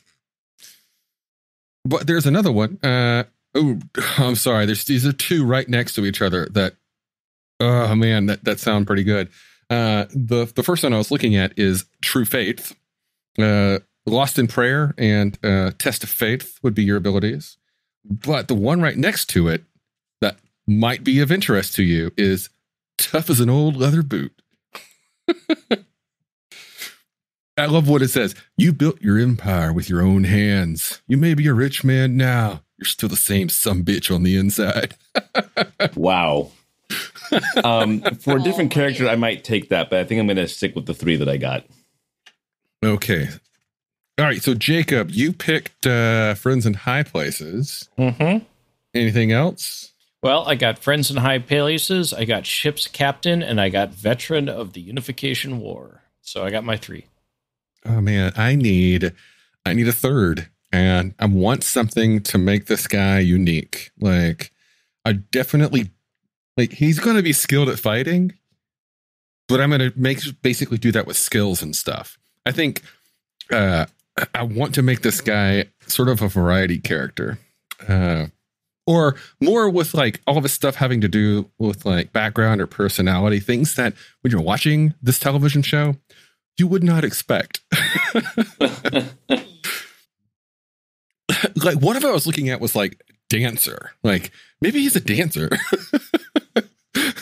But there's another one. I'm sorry. These are two right next to each other that, oh man, that sound pretty good. The first one I was looking at is True Faith. Lost in Prayer and Test of Faith would be your abilities. But the one right next to it that might be of interest to you is Tough as an Old Leather Boot. I love what it says. You built your empire with your own hands. You may be a rich man now. You're still the same sumbitch on the inside. Wow. For a different character, I might take that, but I think I'm going to stick with the three that I got. Okay. All right. So, Jacob, you picked Friends in High Places. Mm-hmm. Anything else? Well, I got Friends in High Places, I got Ship's Captain, and I got Veteran of the Unification War. So I got my three. Oh, man. I need a third. And I want something to make this guy unique. Like, I definitely... Like, he's going to be skilled at fighting, but I'm going to basically do that with skills and stuff. I think I want to make this guy sort of a variety character, or more with like all of his stuff having to do with like background or personality, things that when you're watching this television show, you would not expect. Like, one of I was looking at was like dancer. Like, maybe he's a dancer.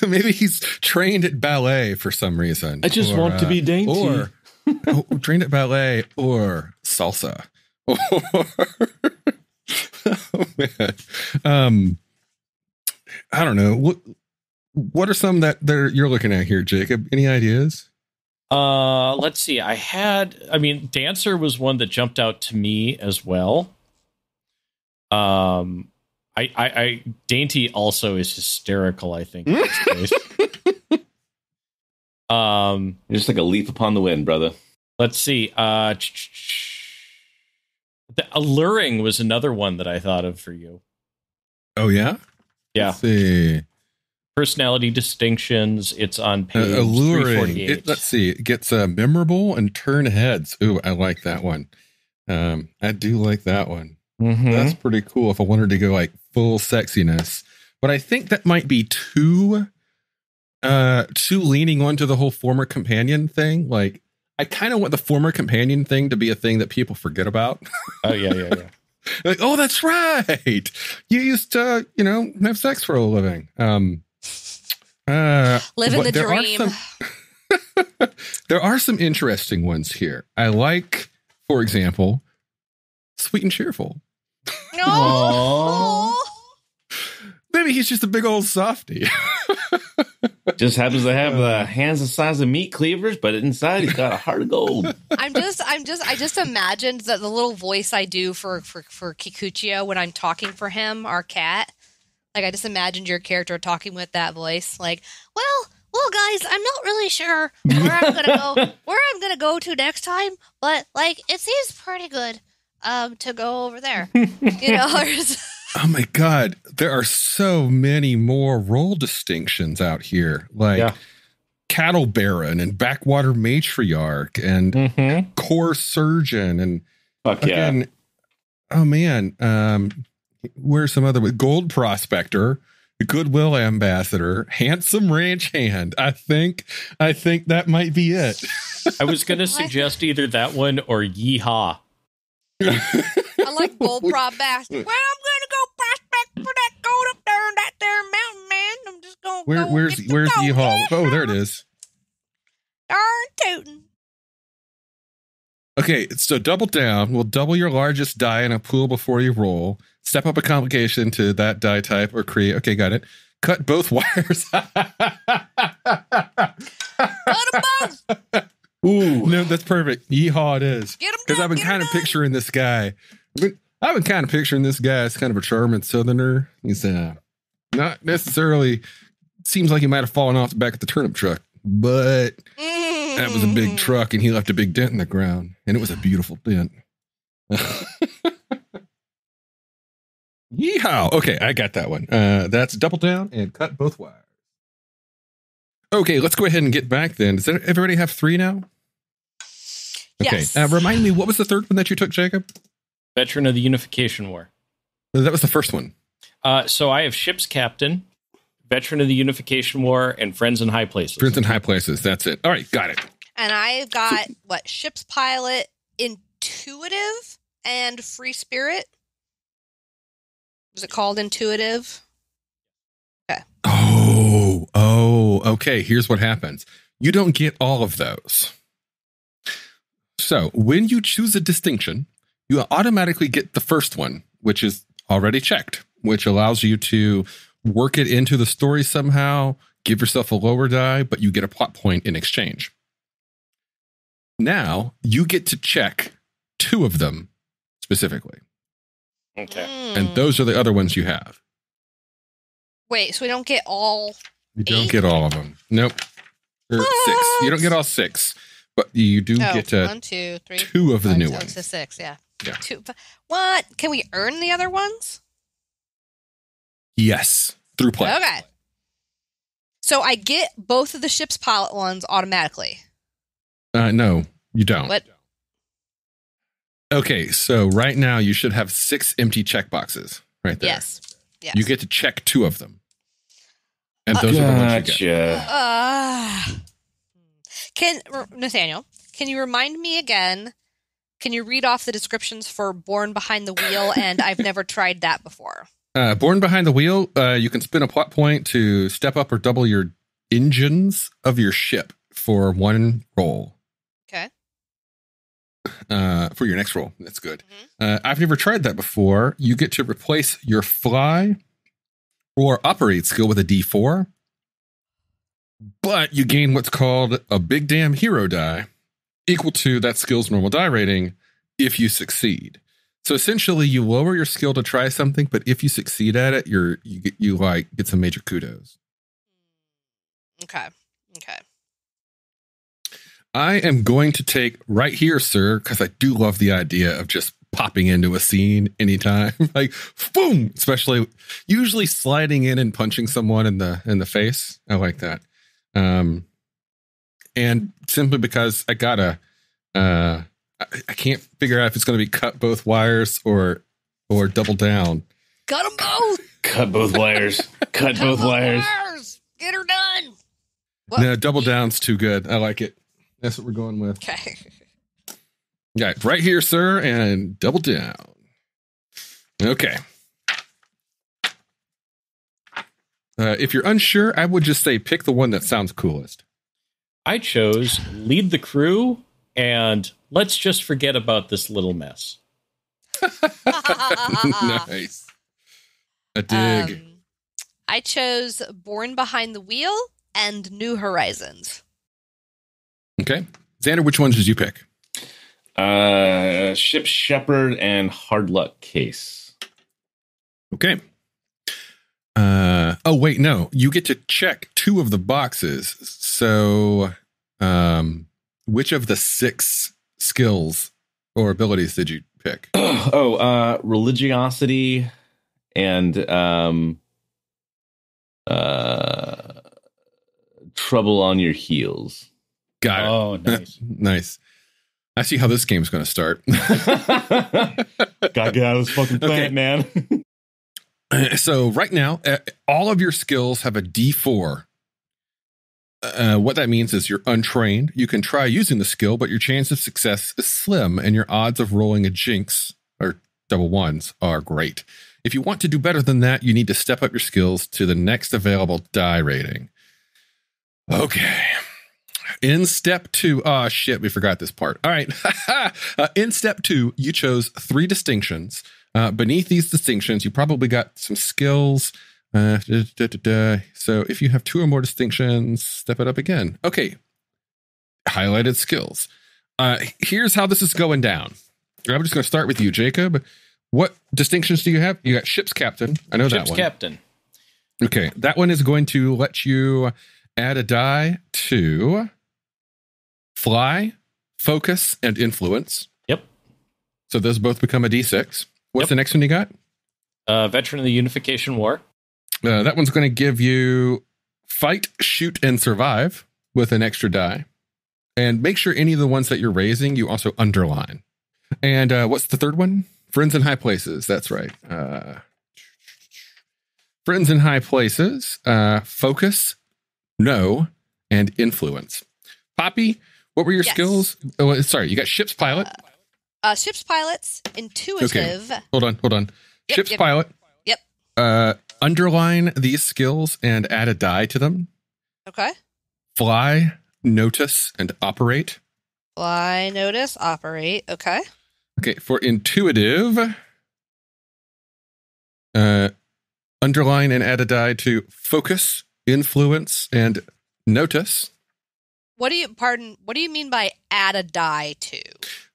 Maybe he's trained at ballet for some reason. I just want to be dainty. Or trained at ballet or salsa. Oh, man. I don't know. What are some that you're looking at here, Jacob? Any ideas? Let's see. Dancer was one that jumped out to me as well. Dainty also is hysterical, I think. In this case. You're just like a leaf upon the wind, brother. Let's see. The Alluring was another one that I thought of for you. Oh, yeah? Yeah. Let's see. Personality distinctions. It's on page Alluring. 348. Let's see. It gets memorable and turn heads. Ooh, I like that one. I do like that one. Mm-hmm. That's pretty cool if I wanted to go like full sexiness. But I think that might be too leaning onto the whole former companion thing. Like, I kind of want the former companion thing to be a thing that people forget about. Oh, yeah. Like, oh, that's right. You used to, have sex for a living. Living the dream. There are some interesting ones here. I like, for example, Sweet and Cheerful. No. Maybe he's just a big old softy. Just happens to have the hands the size of meat cleavers, but inside he's got a heart of gold. I just imagined that the little voice I do for Kikuchio when I'm talking for him, our cat. Like, I just imagined your character talking with that voice. Like, well, guys, I'm not really sure where I'm gonna go to next time, but like, it seems pretty good to go over there. Oh my God, there are so many more role distinctions out here, like cattle baron and backwater matriarch and core surgeon and oh man, where's some other gold prospector, goodwill ambassador, handsome ranch hand. I think that might be it. I was going to suggest either that one or Yeehaw. I like gold prospector. Well, I'm gonna go prospect for that gold up there in that there mountain, man. I'm just gonna where's Yeehaw? Oh, there it is. Darn tootin'. Okay, so double down. We'll double your largest die in a pool before you roll. Step up a complication to that die type or create. Okay, got it. Cut both wires. Cut them both. Ooh, no, that's perfect. Yeehaw, it is. Because I've been kind of picturing this guy. I've been kind of picturing this guy as kind of a charming Southerner. He's not necessarily. Seems like he might have fallen off the back of the turnip truck, but that was a big truck, and he left a big dent in the ground, and it was a beautiful dent. Yeehaw! Okay, I got that one. That's double down and cut both wires. Okay, let's go ahead and get back then. Does everybody have 3 now? Okay. Yes. Remind me, what was the third one that you took, Jacob? Veteran of the Unification War. That was the first one. So I have Ship's Captain, Veteran of the Unification War, and Friends in High Places. Friends in High Places. That's it. All right, got it. And I've got, Ship's Pilot, Intuitive, and Free Spirit. Was it called Intuitive? Okay. Oh, okay. Here's what happens. You don't get all of those. So when you choose a distinction, you automatically get the first one, which is already checked, which allows you to work it into the story somehow, give yourself a lower die, but you get a plot point in exchange. Now you get to check 2 of them specifically. Okay. And those are the other ones you have. Wait, so we don't get all You don't get all of them. Nope. Or 6. You don't get all 6, but you do get 1, 2, 3, 2 of the new ones. So 6, yeah. Yeah. 2. What? Can we earn the other ones? Yes, through play. Okay. So I get both of the Ship's Pilot ones automatically. No, you don't. What? Okay, so right now you should have 6 empty checkboxes right there. Yes. You get to check 2 of them. And those are the ones you get. Nathaniel, can you remind me again? Can you read off the descriptions for Born Behind the Wheel? And I've never tried that before. Born Behind the Wheel, you can spend a plot point to step up or double your engines of your ship for 1 roll. Okay. For your next roll. That's good. I've never tried that before. You get to replace your fly or operate skill with a D4, but you gain what's called a big damn hero die equal to that skill's normal die rating if you succeed. So essentially you lower your skill to try something, but if you succeed at it, you get some major kudos. Okay. I am going to take right here, sir, because I do love the idea of just popping into a scene anytime, like boom, especially usually sliding in and punching someone in the face. I like that. And simply because I gotta, I can't figure out if it's going to be cut both wires or double down. Cut them both. Cut both wires. Cut both wires. Get her done. No, double down's too good. I like it. That's what we're going with. Okay. Yeah, right here, sir, and double down. Okay. If you're unsure, I would just say pick the one that sounds coolest. I chose lead the crew and let's just forget about this little mess. Nice. A dig. I chose Born Behind the Wheel and New Horizons. Okay. Xander, which ones did you pick? Ship Shepherd and Hard Luck Case. Okay. Oh, wait, no. You get to check 2 of the boxes. So, which of the 6 skills or abilities did you pick? Religiosity and Trouble on Your Heels. Got it. Oh, nice. Nice. I see how this game's going to start. Gotta get out of this fucking planet, man. So right now, all of your skills have a D4. What that means is you're untrained. You can try using the skill, but your chance of success is slim, and your odds of rolling a jinx or double ones are great. If you want to do better than that, you need to step up your skills to the next available die rating. Okay. In step 2, shit, we forgot this part. All right. In step 2, you chose 3 distinctions. Beneath these distinctions, you probably got some skills. So if you have 2 or more distinctions, step it up again. Okay. Highlighted skills. Here's how this is going down. I'm just going to start with you, Jacob. What distinctions do you have? You got Ship's Captain. I know Ship's that one. Captain. Okay. That one is going to let you add a die to Fly, Focus, and Influence. Yep. So those both become a D6. What's the next one you got? Veteran of the Unification War. That one's going to give you Fight, Shoot, and Survive with an extra die. And make sure any of the ones that you're raising, you also underline. And what's the third one? Friends in High Places. That's right. Friends in High Places. Focus, No, and Influence. Poppy, what were your skills? Oh, sorry, you got Ship's Pilot. Ship's Pilot's Intuitive. Okay. Hold on. Ship's Pilot. Yep. Underline these skills and add a die to them. Okay. Fly, Notice, and Operate. Fly, Notice, Operate. Okay. Okay, for Intuitive, underline and add a die to Focus, Influence, and Notice. What do you mean by add a die to?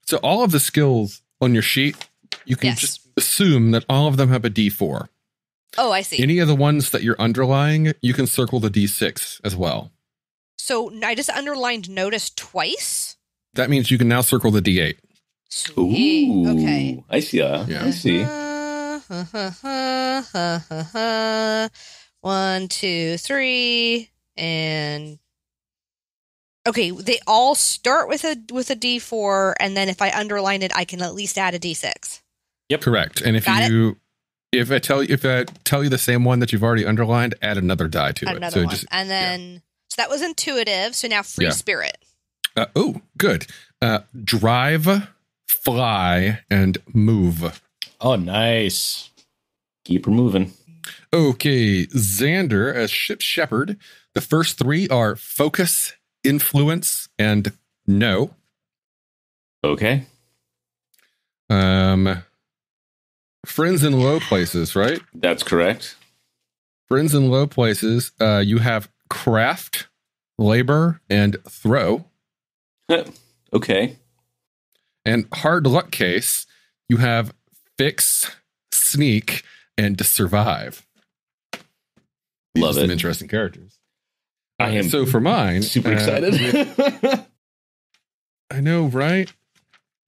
So all of the skills on your sheet, you can just assume that all of them have a D4. Oh, I see. Any of the ones that you're underlying, you can circle the D6 as well. So I just underlined Notice twice? That means you can now circle the D8. Sweet. Ooh, Okay. I see. I see. 1, 2, 3, and okay. They all start with a D4, and then if I underline it, I can at least add a D6. Yep, correct. And if if I tell you the same one that you've already underlined, add another die to it. So one. And then so that was Intuitive. So now Free Spirit. Good. Drive, Fly, and Move. Oh, nice. Keep her moving. Okay, Xander as Ship Shepherd. The first 3 are Focus, Influence, and No. Okay. Friends in Low Places, right? That's correct. Friends in Low Places, you have Craft, Labor, and Throw. Okay. And Hard Luck Case, you have Fix, Sneak, and Survive. These Love are some it. interesting characters. I am so for mine, super excited. I know, right?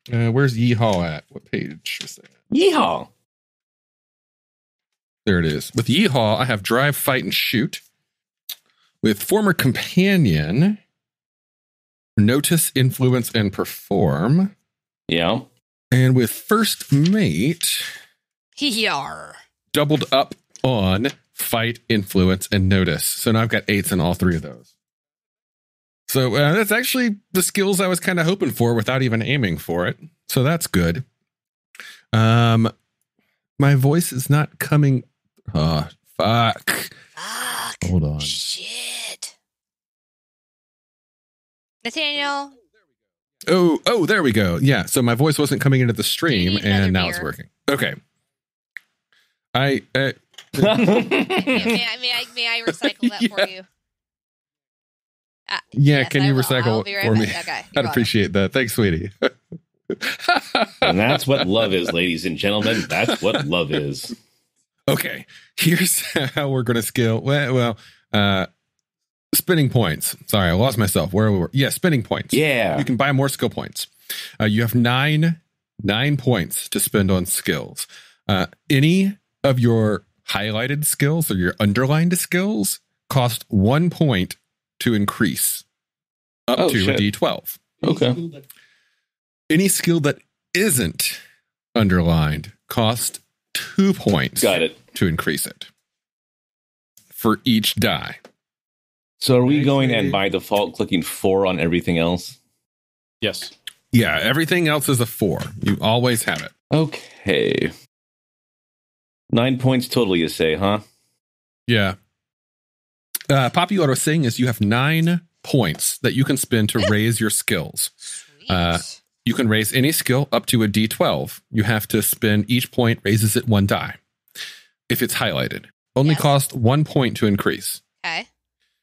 Where's Yeehaw at? What page is that? Yeehaw. There it is. With Yeehaw, I have Drive, Fight, and Shoot. With Former Companion, Notice, Influence, and Perform. Yeah. And with First Mate, Yar. doubled up on Fight, Influence, and Notice. So now I've got 8s in all 3 of those. So that's actually the skills I was kind of hoping for without even aiming for it. So that's good. My voice is not coming. Oh, fuck. Fuck. Hold on. Shit. Nathaniel. Oh, there we go. Yeah, so my voice wasn't coming into the stream, and now it's beer? working. Okay. I May I recycle that for you? yeah, Yes, can I you will. recycle I'll it be right for me? back. Okay, I'd you're appreciate that. Thanks, sweetie. And that's what love is, ladies and gentlemen. That's what love is. Okay, here's how we're going to scale. Well, spinning points. Sorry, I lost myself. Where we were? Yeah, spinning points. Yeah. You can buy more skill points. You have nine points to spend on skills. Any of your highlighted skills or your underlined skills cost 1 point to increase up to shit. a D12. Okay. Any skill that isn't underlined costs 2 points. Got it. To increase it for each die. So are we going and by default clicking 4 on everything else? Yes. Yeah, everything else is a 4. You always have it. Okay. 9 points total, you say, huh? Yeah. Poppy, what I was saying is you have 9 points that you can spend to raise your skills. Sweet. You can raise any skill up to a D12. You have to spend each point raises it 1 die. If it's highlighted, only Yes. cost 1 point to increase. Okay.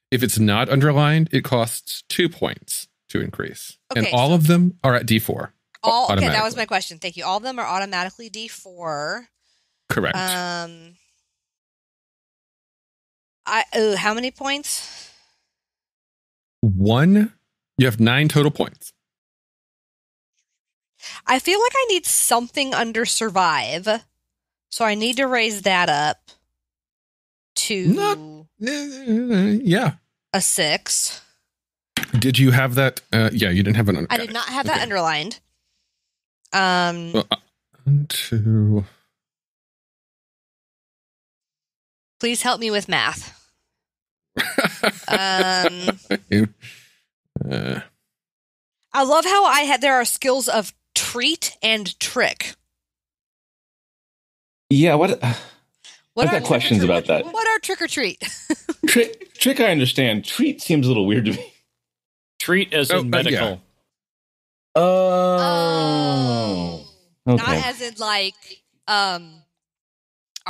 If it's not underlined, it costs 2 points to increase. And Okay, all of them are at D4. Okay, that was automatically. my question. Thank you. All of them are automatically D4. Correct. How many points? 1, you have 9 total points. I feel like I need something under survive, so I need to raise that up to Yeah. a 6. Did you have that? Yeah, you didn't have an. I did not have that Okay. underlined. Well, 2. Please help me with math. I love how there are skills of treat and trick. Yeah, what? What I've are got questions about that. What are trick or treat? Trick, I understand. Treat seems a little weird to me. Treat as in medical. yeah. Oh. Not Okay. as in like our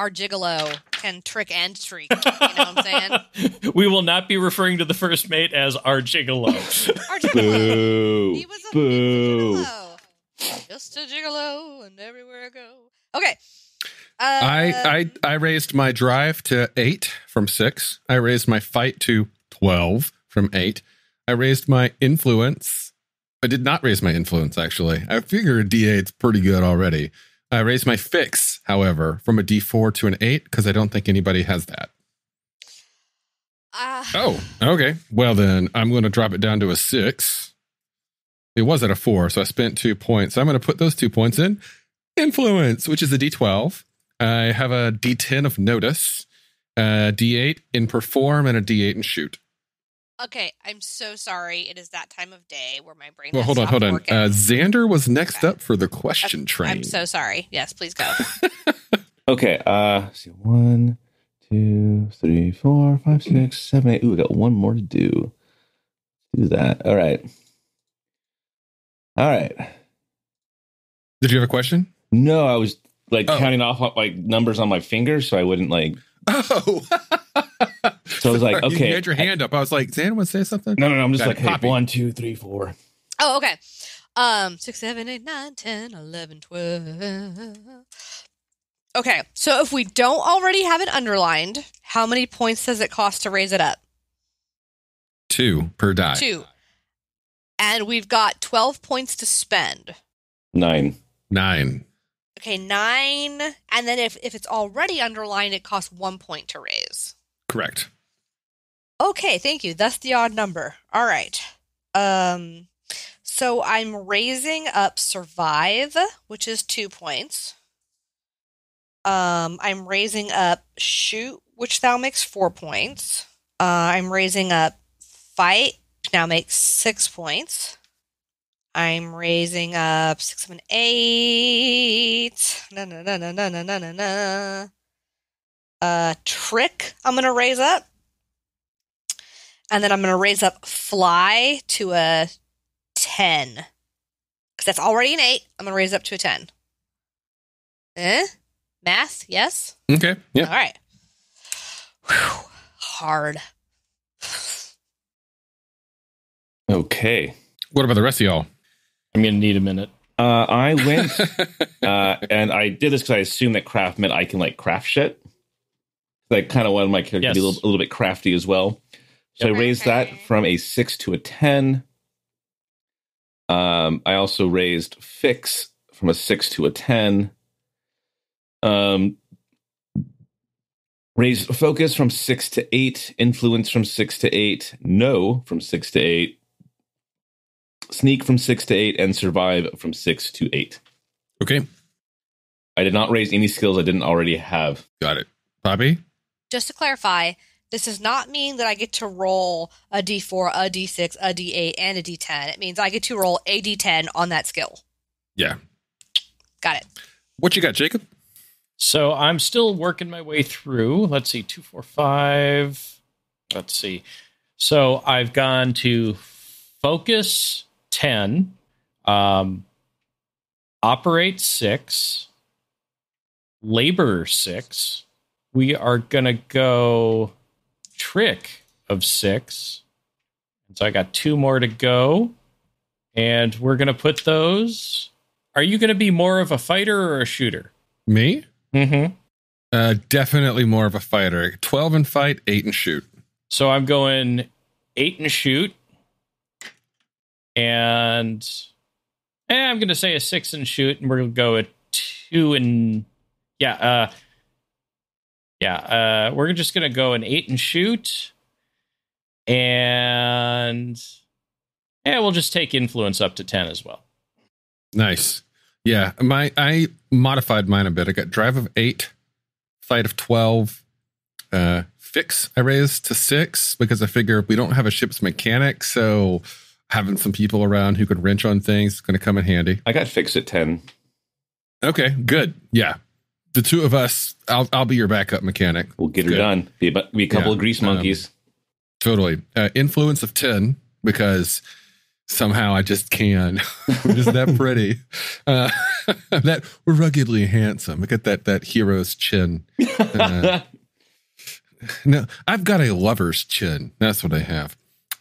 gigolo can trick and treat. You know what I'm saying? We will not be referring to the first mate as our gigolo. Our gigolo. Boo. He was a Boo. gigolo. Just a gigolo and everywhere I go. Okay. I raised my drive to 8 from 6. I raised my fight to 12 from 8. I raised my influence. I did not raise my influence, actually. I figure a D8's pretty good already. I raised my fix, however, from a D4 to an 8 because I don't think anybody has that. Oh, okay. Well, then I'm going to drop it down to a 6. It was at a 4, so I spent 2 points. I'm going to put those 2 points in influence, which is a D12. I have a D10 of notice, a D8 in perform, and a D8 in shoot. Okay, I'm so sorry. It is that time of day where my brain. Well, has hold on. stopped working. Xander was next Okay. up for the question train. I'm so sorry. Yes, please go. Okay. Let's see. 1, 2, 3, 4, 5, 6, 7, 8. Ooh, we got one more to do. Do that. All right. Did you have a question? No, I was Oh. counting off like numbers on my fingers, so I wouldn't like. Oh. So I was like, Sorry, okay. You had your hand up. I was like, Xander want to say something? No. I'm just Got like, it. hey, Poppy. 1, 2, 3, 4. Oh, okay. 6, 7, 8, 9, 10, 11, 12. Okay, so if we don't already have it underlined, how many points does it cost to raise it up? 2 per die. 2. And we've got 12 points to spend. 9. 9. Okay, 9. And then if it's already underlined, it costs 1 point to raise. Correct. Okay, thank you. That's the odd number. All right. So I'm raising up survive, which is 2 points. I'm raising up shoot, which now makes 4 points. I'm raising up fight, which now makes 6 points. I'm raising up 6, 7, 8. Trick, I'm going to raise up. And then I'm going to raise up Fly to a 10. Because that's already an 8. I'm going to raise up to a 10. Math, yes? Okay. Yeah. All right. Whew. Hard. Okay. What about the rest of y'all? I'm going to need a minute. I went, and I did this because I assumed that craft meant I can like craft shit. I kind of wanted my character to be a little bit crafty as well. So I raised that from a 6 to a 10. I also raised Fix from a 6 to a 10. Raised Focus from 6 to 8. Influence from 6 to 8. Know from 6 to 8. Sneak from 6 to 8. And Survive from 6 to 8. Okay. I did not raise any skills I didn't already have. Got it. Bobby? Just to clarify, this does not mean that I get to roll a D4, a D6, a D8, and a D10. It means I get to roll a D10 on that skill. Yeah. Got it. What you got, Jacob? So I'm still working my way through. Let's see, 2, 4, 5. Let's see. So I've gone to Focus 10, Operate 6, Labor 6. We are going to go Trick of 6. And so I got 2 more to go. And we're going to put those. Are you going to be more of a fighter or a shooter? Me? Mm-hmm. Definitely more of a fighter. 12 in fight, 8 in shoot. So I'm going 8 in shoot. And I'm going to say a 6 in shoot. And we're going to go at 2 in... we're just going to go an 8 and shoot. And we'll just take influence up to 10 as well. Nice. Yeah, I modified mine a bit. I got drive of 8, fight of 12, fix I raised to 6 because I figure we don't have a ship's mechanic, so having some people around who could wrench on things is going to come in handy. I got Fix at 10. Okay, good. Yeah. The two of us, I'll be your backup mechanic. We'll get her done. Be a couple of grease monkeys. Totally. Influence of 10 because somehow I just can. We're just that pretty. That we're ruggedly handsome. Look at that hero's chin. No, I've got a lover's chin. That's what I have.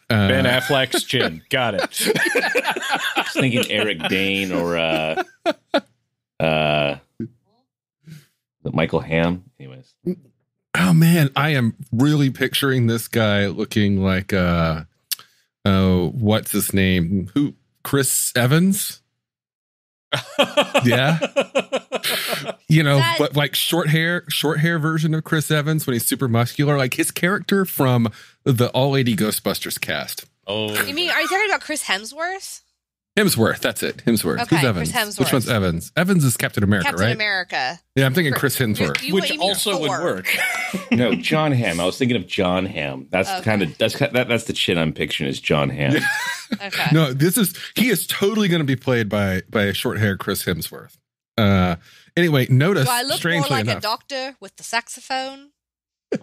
Ben Affleck's chin. Got it. I was thinking Eric Dane or Michael Hamm. Anyways. Oh man, I am really picturing this guy looking like what's his name? Who? Chris Evans? Yeah. You know, but like short hair version of Chris Evans when he's super muscular, like his character from the All Lady Ghostbusters cast. Oh, You mean, are you talking about Chris Hemsworth? Hemsworth, that's it. Hemsworth. Okay, Who's Evans? Chris Hemsworth. Which one's Evans? Evans is Captain America, Captain right? America. Yeah, I'm thinking Chris Hemsworth. which also would work. No, John Hamm. I was thinking of John Hamm. That's that's the chin I'm picturing is John Hamm. Okay. No, he is totally going to be played by a short-haired Chris Hemsworth. Anyway, notice Do I look more strangely like enough, a doctor with the saxophone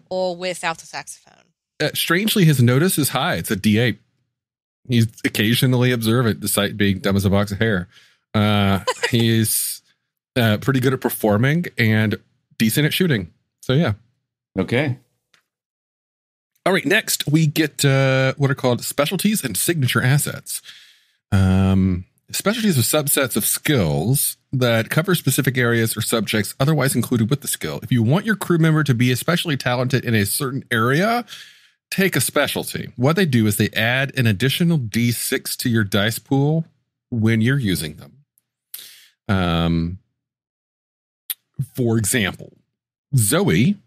or without the saxophone? strangely his notice is high. It's a D8. He's occasionally observant, despite being dumb as a box of hair. He's pretty good at performing and decent at shooting. So yeah. Okay. All right, next we get what are called specialties and signature assets. Specialties are subsets of skills that cover specific areas or subjects otherwise included with the skill. If you want your crew member to be especially talented in a certain area, take a specialty. What they do is they add an additional D6 to your dice pool when you're using them. For example, Zoe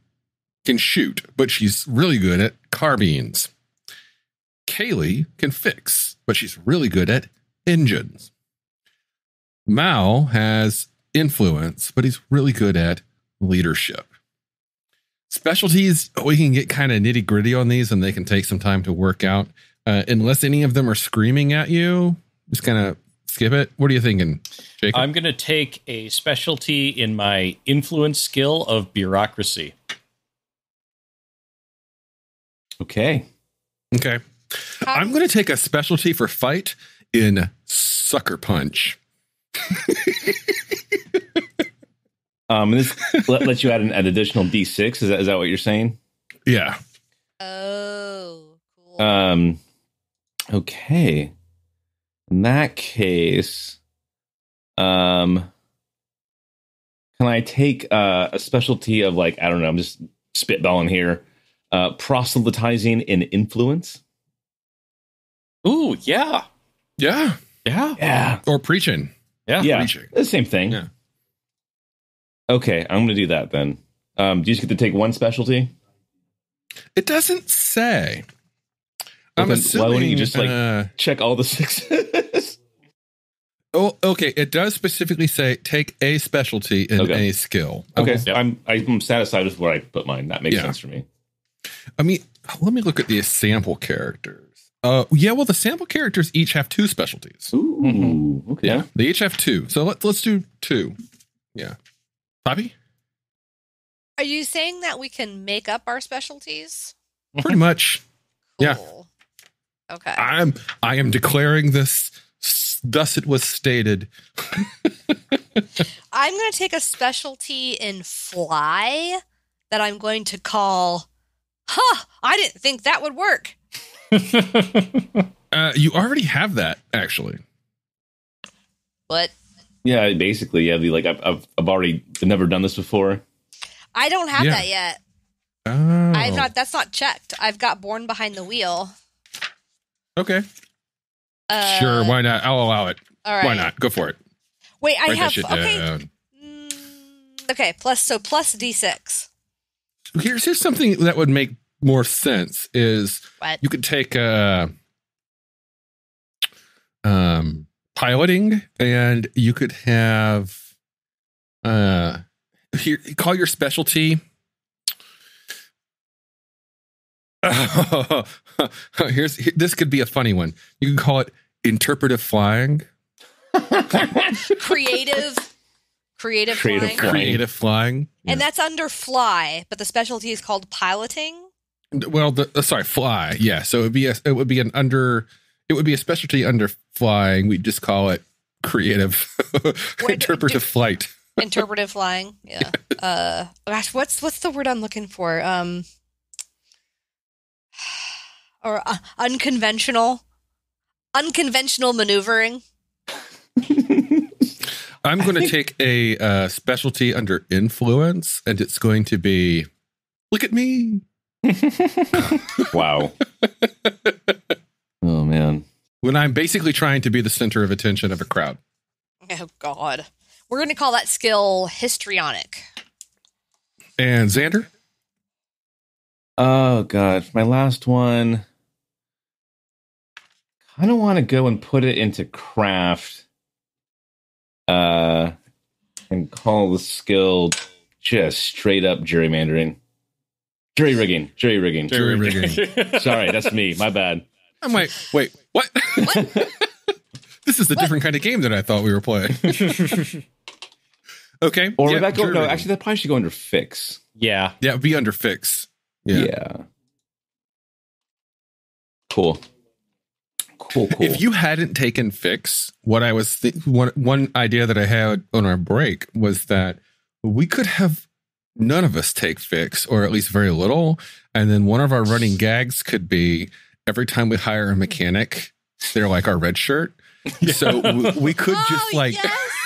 can shoot, but she's really good at carbines. Kaylee can fix, but she's really good at engines. Mal has influence, but he's really good at leadership. Specialties, we can get kind of nitty gritty on these and they can take some time to work out. Unless any of them are screaming at you, just kind of skip it? What are you thinking, Jacob? I'm going to take a specialty in my influence skill of bureaucracy. Okay. Okay. I'm going to take a specialty for fight in Sucker Punch. This lets you add an additional D6. Is that what you're saying? Yeah. Oh, cool. Okay. In that case, can I take a specialty of, like, I don't know, I'm just spitballing here, proselytizing in influence? Ooh, yeah. Yeah. Yeah. Yeah. Or preaching. Yeah. Preaching. The same thing. Yeah. Okay, I'm going to do that then. Do you just get to take one specialty? It doesn't say. Well, I'm then assuming. why wouldn't you just check all the 6s? Oh, okay. It does specifically say take a specialty in a skill. Okay, Yep. I'm satisfied with where I put mine. That makes sense for me. I mean, let me look at the sample characters. Yeah, well, the sample characters each have 2 specialties. Ooh, okay. Yeah, they each have 2. So let's do 2. Yeah. Poppy? Are you saying that we can make up our specialties? Pretty much. Yeah. Cool. Okay. I am declaring this. Thus it was stated. I'm going to take a specialty in fly that I'm going to call, I didn't think that would work. You already have that, actually. But Yeah, basically, yeah. I've already never done this before. I don't have that yet. Oh. I've not. That's not checked. I've got Born Behind the Wheel. Okay. Sure, why not? I'll allow it. All right. Why not? Go for it. Wait, I Write that have. shit Okay. down. Okay. Plus D6. Here's something that would make more sense is What? you could take piloting, and you could have here, call your specialty. This could be a funny one. You can call it interpretive flying. Creative flying. Creative flying. And that's under fly, but the specialty is called piloting. Well, fly. Yeah, so it would be a specialty under flying. We just call it creative interpretive flight. Interpretive flying. Yeah. Gosh, what's the word I'm looking for? Or unconventional maneuvering. I'm going to take a specialty under influence, and it's going to be look at me. Wow. Oh, man. When I'm basically trying to be the center of attention of a crowd. Oh, God. We're going to call that skill histrionic. And Xander? Oh, God. My last one. I don't want to go and put it into craft. And call the skill just straight up gerrymandering. Jury rigging. Sorry, that's me. My bad. I'm like, wait, what? This is the different kind of game that I thought we were playing. Okay. Or would that go? No, actually, that probably should go under fix. Yeah. Yeah, it'd be under fix. Yeah. Cool. If you hadn't taken fix, what I was one idea that I had on our break was that we could have none of us take fix, or at least very little, and then one of our running gags could be every time we hire a mechanic, they're like our red shirt. So we could just like. Yes.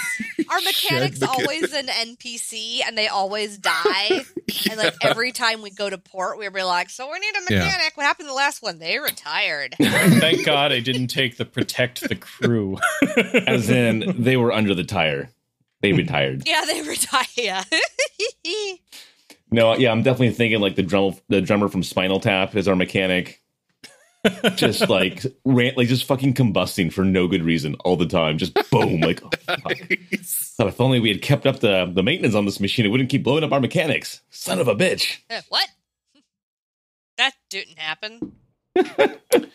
Our mechanic's always an NPC and they always die. And like every time we go to port, we'd be like, so we need a mechanic. What happened to the last one? They retired. Thank God I didn't take the protect the crew. As in, they were under the tire. They retired. Yeah, they retired. Yeah. No, yeah, I'm definitely thinking like the drummer from Spinal Tap is our mechanic. Just just fucking combusting for no good reason all the time. Just boom, like. Oh, thought if only we had kept up the maintenance on this machine, it wouldn't keep blowing up our mechanics. Son of a bitch. What? That didn't happen.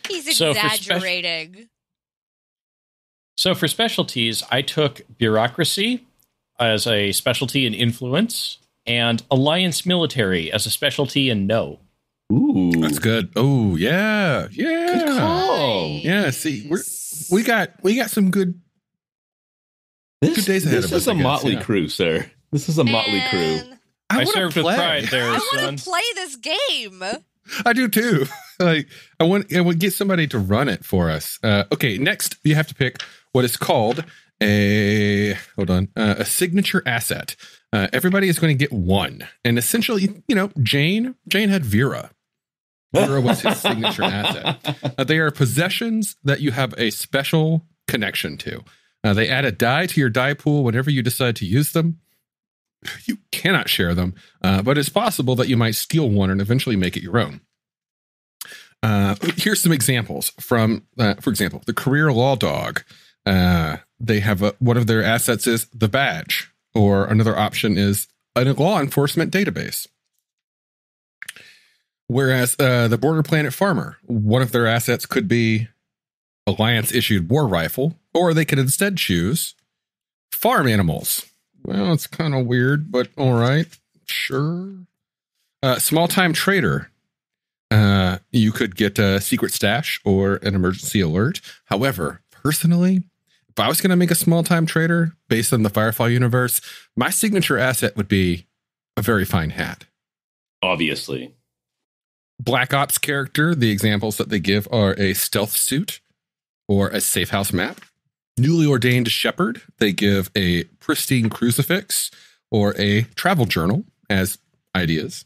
He's So exaggerating. So for specialties, I took bureaucracy as a specialty in influence and alliance military as a specialty in no. Ooh, That's good. Oh, yeah. Yeah. Good call. Yeah, see, we got some good days ahead of us. This is a I guess, motley yeah. crew, sir. This is a motley crew. I wanna served with play. pride there, I son. want to play this game. I do too. Like I would get somebody to run it for us. Okay, next you have to pick what is called a signature asset. Everybody is going to get one, and essentially, Jane had Vera. Vera was his signature asset. They are possessions that you have a special connection to. They add a die to your die pool whenever you decide to use them. You cannot share them, but it's possible that you might steal one and eventually make it your own. Here's some examples from, for example, the career law dog. They have one of their assets is the badge, or another option is a law enforcement database. Whereas the Border Planet Farmer, one of their assets could be Alliance issued war rifle, or they could instead choose farm animals. Well, it's kind of weird, but all right, sure. Small time trader. You could get a secret stash or an emergency alert. However, personally, if I was going to make a small time trader based on the Firefly universe, my signature asset would be a very fine hat. Obviously. Black Ops character, the examples that they give are a stealth suit or a safe house map. Newly ordained shepherd, they give a pristine crucifix or a travel journal as ideas.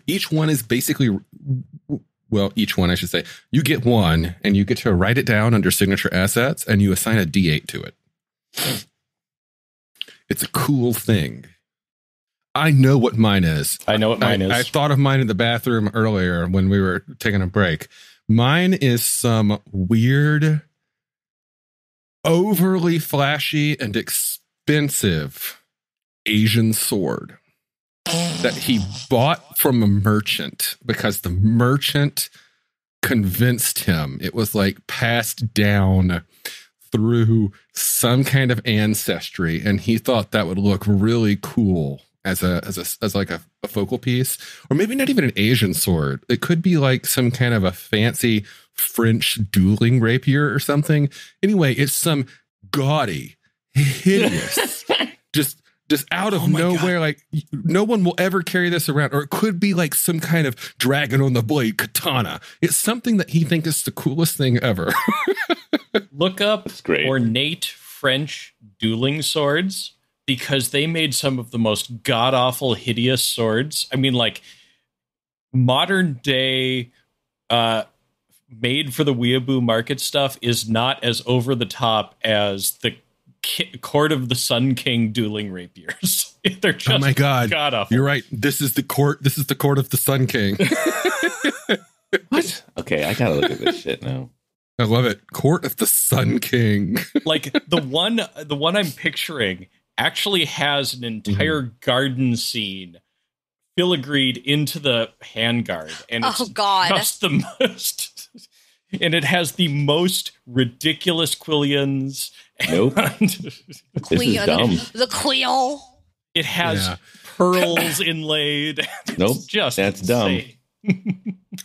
Each one is basically, each one, I should say, you get one and you get to write it down under signature assets and you assign a D8 to it. It's a cool thing. I know what mine is. I know what mine is. I thought of mine in the bathroom earlier when we were taking a break. Mine is some weird, overly flashy and expensive Asian sword that he bought from a merchant because the merchant convinced him it was like passed down through some kind of ancestry, and he thought that would look really cool as like a focal piece, or maybe not even an Asian sword. It could be like some kind of a fancy French dueling rapier or something. Anyway, it's some gaudy, hideous, just out of nowhere. God. Like no one will ever carry this around, or it could be like some kind of dragon on the blade katana. It's something that he thinks is the coolest thing ever. Look up ornate French dueling swords, because they made some of the most god-awful, hideous swords. I mean, like, modern day made for the weeaboo market stuff is not as over the top as the Court of the Sun King dueling rapiers. They're just, oh my God, god-awful. You're right. This is the court of the Sun King. What? Okay, I gotta look at this shit now. I love it. Court of the Sun King. Like the one I'm picturing actually has an entire garden scene filigreed into the handguard, and it's just the most. And it has the most ridiculous quillions. Nope. This is dumb. The quill. It has pearls inlaid. Nope. That's dumb.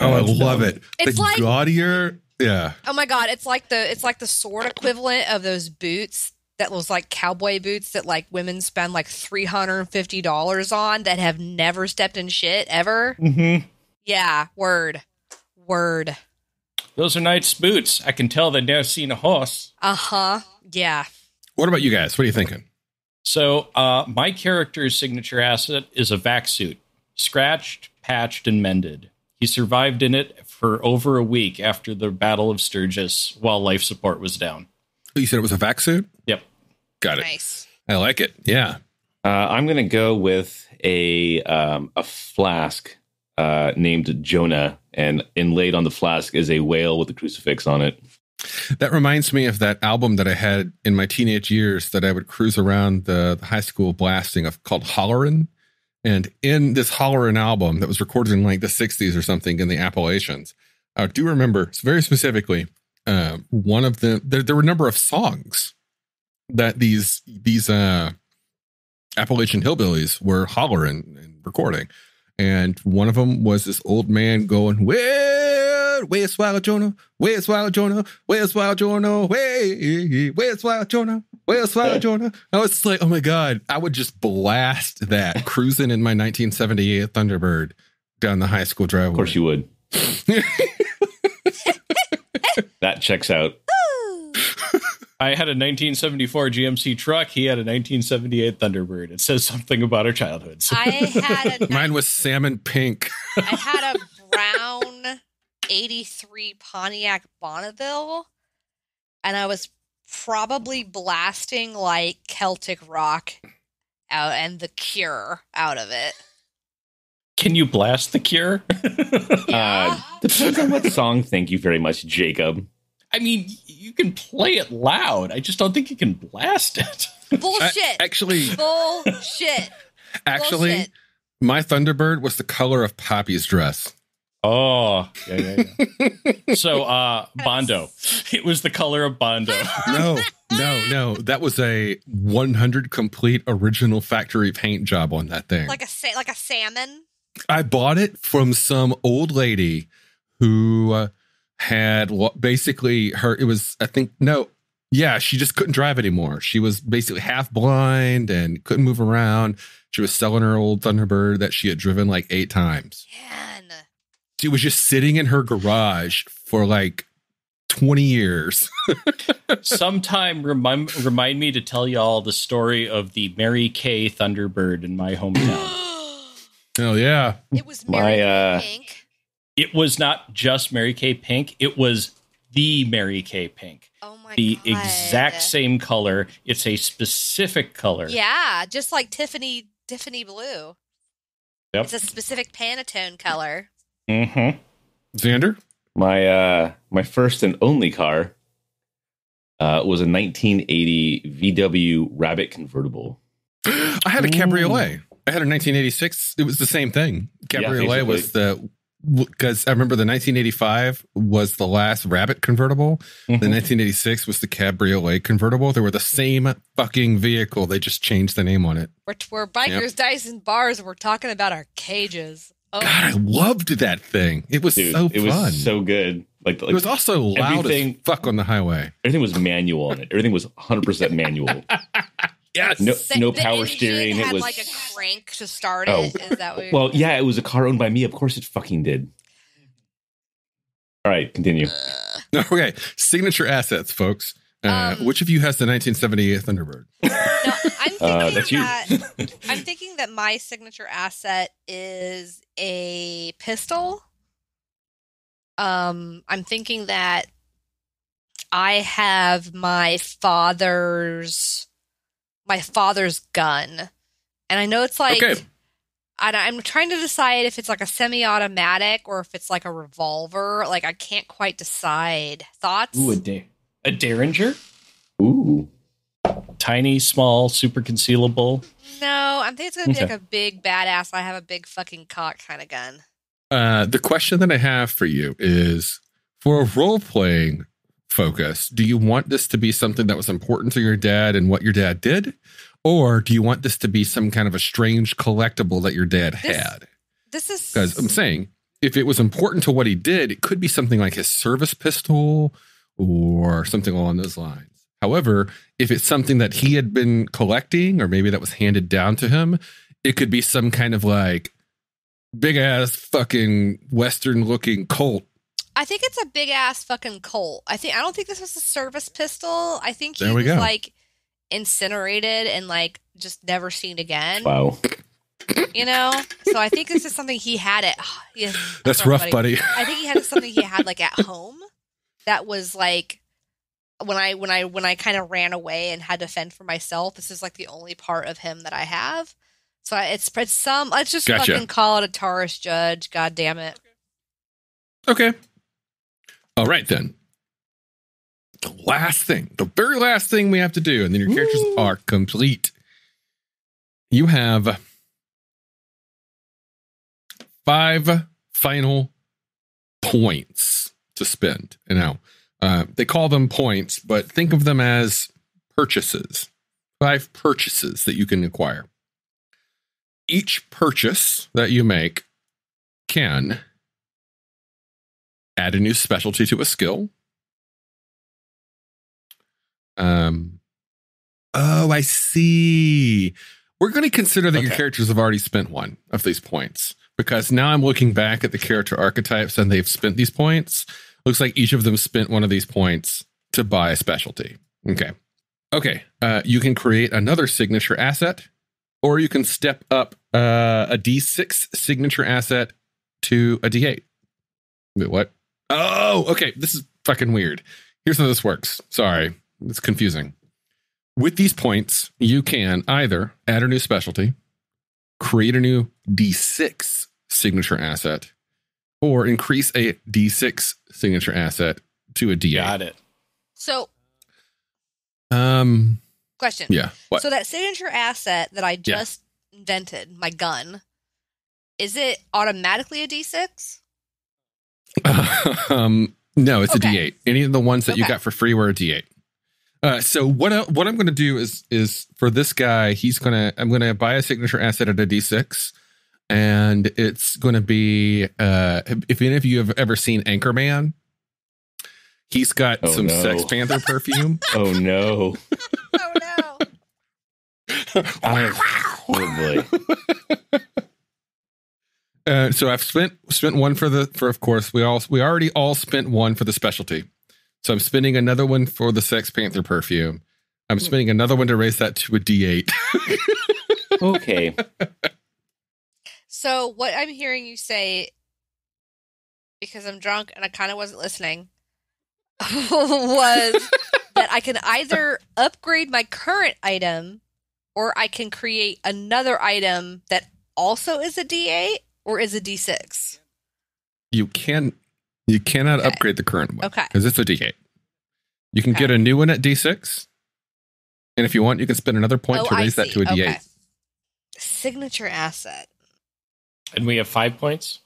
Oh, I love it. It's like gaudier. Yeah. Oh my God. It's like the sword equivalent of those boots that was like cowboy boots that like women spend like $350 on that have never stepped in shit ever. Mm-hmm. Yeah. Word. Those are nice boots. I can tell they've never seen a horse. Uh-huh. Yeah. What about you guys? What are you thinking? So my character's signature asset is a vac suit. Scratched, patched, and mended. He survived in it for over a week after the Battle of Sturgis while life support was down. You said it was a vac suit? Yep. Got it. Nice. I like it. Yeah. I'm going to go with a flask named Jonah, and inlaid on the flask is a whale with a crucifix on it. That reminds me of that album that I had in my teenage years that I would cruise around the high school blasting of called Hollerin'. And in this Hollerin' album that was recorded in like the 60s or something in the Appalachians, I do remember very specifically one of them, there were a number of songs that these Appalachian hillbillies were hollering and recording. And one of them was this old man going, where's Wild Jonah? Where's Wild Jonah? Where's Wild Jonah? Where's Wild Jonah? Where's Wild Jonah? I was just like, oh my God, I would just blast that cruising in my 1978 Thunderbird down the high school driveway. Of course you would. That checks out. I had a 1974 GMC truck. He had a 1978 Thunderbird. It says something about our childhoods. Mine was salmon pink. I had a brown 83 Pontiac Bonneville, and I was probably blasting like Celtic rock out and The Cure out of it. Can you blast The Cure? Depends on what song. Thank you very much, Jacob. I mean, you can play it loud. I just don't think you can blast it. Bullshit. Bullshit. Actually, Bullshit. My Thunderbird was the color of Poppy's dress. Oh, yeah. So, Bondo. It was the color of Bondo. No. That was a 100 complete original factory paint job on that thing. Like a salmon. I bought it from some old lady who had basically she just couldn't drive anymore. She was basically half blind and couldn't move around. She was selling her old Thunderbird that she had driven like 8 times. Man. She was just sitting in her garage for like 20 years. Sometime remind me to tell y'all the story of the Mary Kay Thunderbird in my hometown. Oh, yeah. It was Mary Kay Pink. It was not just Mary Kay Pink. It was the Mary Kay Pink. Oh, my God. The exact same color. It's a specific color. Yeah, just like Tiffany blue. Yep. It's a specific Pantone color. Mm-hmm. Xander? My first and only car was a 1980 VW Rabbit convertible. I had a Cabriolet. I had a 1986. It was the same thing. Cabriolet was because I remember the 1985 was the last Rabbit convertible. The 1986 was the Cabriolet convertible. They were the same fucking vehicle. They just changed the name on it. We're bikers, dice, and bars. And we're talking about our cages. Oh. God, I loved that thing. It was so fun. It was so good. Like it was also loud as fuck on the highway. Everything was manual on it. Everything was 100% manual. Yes. No power steering. It was like a crank to start it. Is that what well, yeah, it was a car owned by me. Of course it fucking did. All right, continue. Okay, signature assets, folks. Which of you has the 1978 Thunderbird? No, I'm thinking that my signature asset is a pistol. I'm thinking that I have my father's gun, and I know it's like I'm trying to decide if it's like a semi-automatic or if it's like a revolver. Like I can't quite decide. Thoughts? Ooh, a Derringer? Ooh. Tiny, small, super concealable. No, I think it's going to be like a big badass, I have a big fucking cock kind of gun. The question that I have for you is, for a role-playing focus, do you want this to be something that was important to your dad and what your dad did? Or do you want this to be some kind of a strange collectible that your dad had? This is... Because I'm saying, if it was important to what he did, it could be something like his service pistol or something along those lines. However, if it's something that he had been collecting or maybe that was handed down to him, it could be some kind of like big ass fucking Western looking Colt. I think it's a big ass fucking Colt. I don't think this was a service pistol. I think he was like incinerated and like just never seen again. Wow. You know? So I think this is something he had at That's rough, buddy. I think he had something he had like at home that was like when I kind of ran away and had to fend for myself. This is like the only part of him that I have. So let's just fucking call it a Taurus Judge. God damn it. Okay. All right, then. The very last thing we have to do, and then your characters are complete. You have 5 final points to spend. And now, They call them points, but think of them as purchases. 5 purchases that you can acquire. Each purchase that you make can add a new specialty to a skill. Oh, I see. We're going to consider that your characters have already spent one of these points, because now I'm looking back at the character archetypes and they've spent these points. Looks like each of them spent one of these points to buy a specialty. Okay. You can create another signature asset, or you can step up a D6 signature asset to a D8. Wait, what? Oh, okay. This is fucking weird. Here's how this works. Sorry. It's confusing. With these points, you can either add a new specialty, create a new D6 signature asset, or increase a D6 signature asset to a D8. Got it. So, question. Yeah. What? So that signature asset that I just invented, my gun, is it automatically a D6? No, it's a D8. Any of the ones that you got for free were a D8. So what I'm going to do is for this guy, I'm going to buy a signature asset at a D6, and it's going to be if any of you have ever seen Anchorman, he's got some Sex Panther perfume. Oh no! Oh no! Oh boy! So I've spent one for of course we already all spent one for the specialty. So I'm spending another one for the Sex Panther perfume. I'm spending another one to raise that to a D8. Okay. So what I'm hearing you say, because I'm drunk and I kind of wasn't listening, was that I can either upgrade my current item, or I can create another item that also is a D8 or is a D6. You cannot upgrade the current one. Okay. Because it's a D8. You can get a new one at D6. And if you want, you can spend another point to raise that to a D8. Okay. Signature asset. And we have 5 points?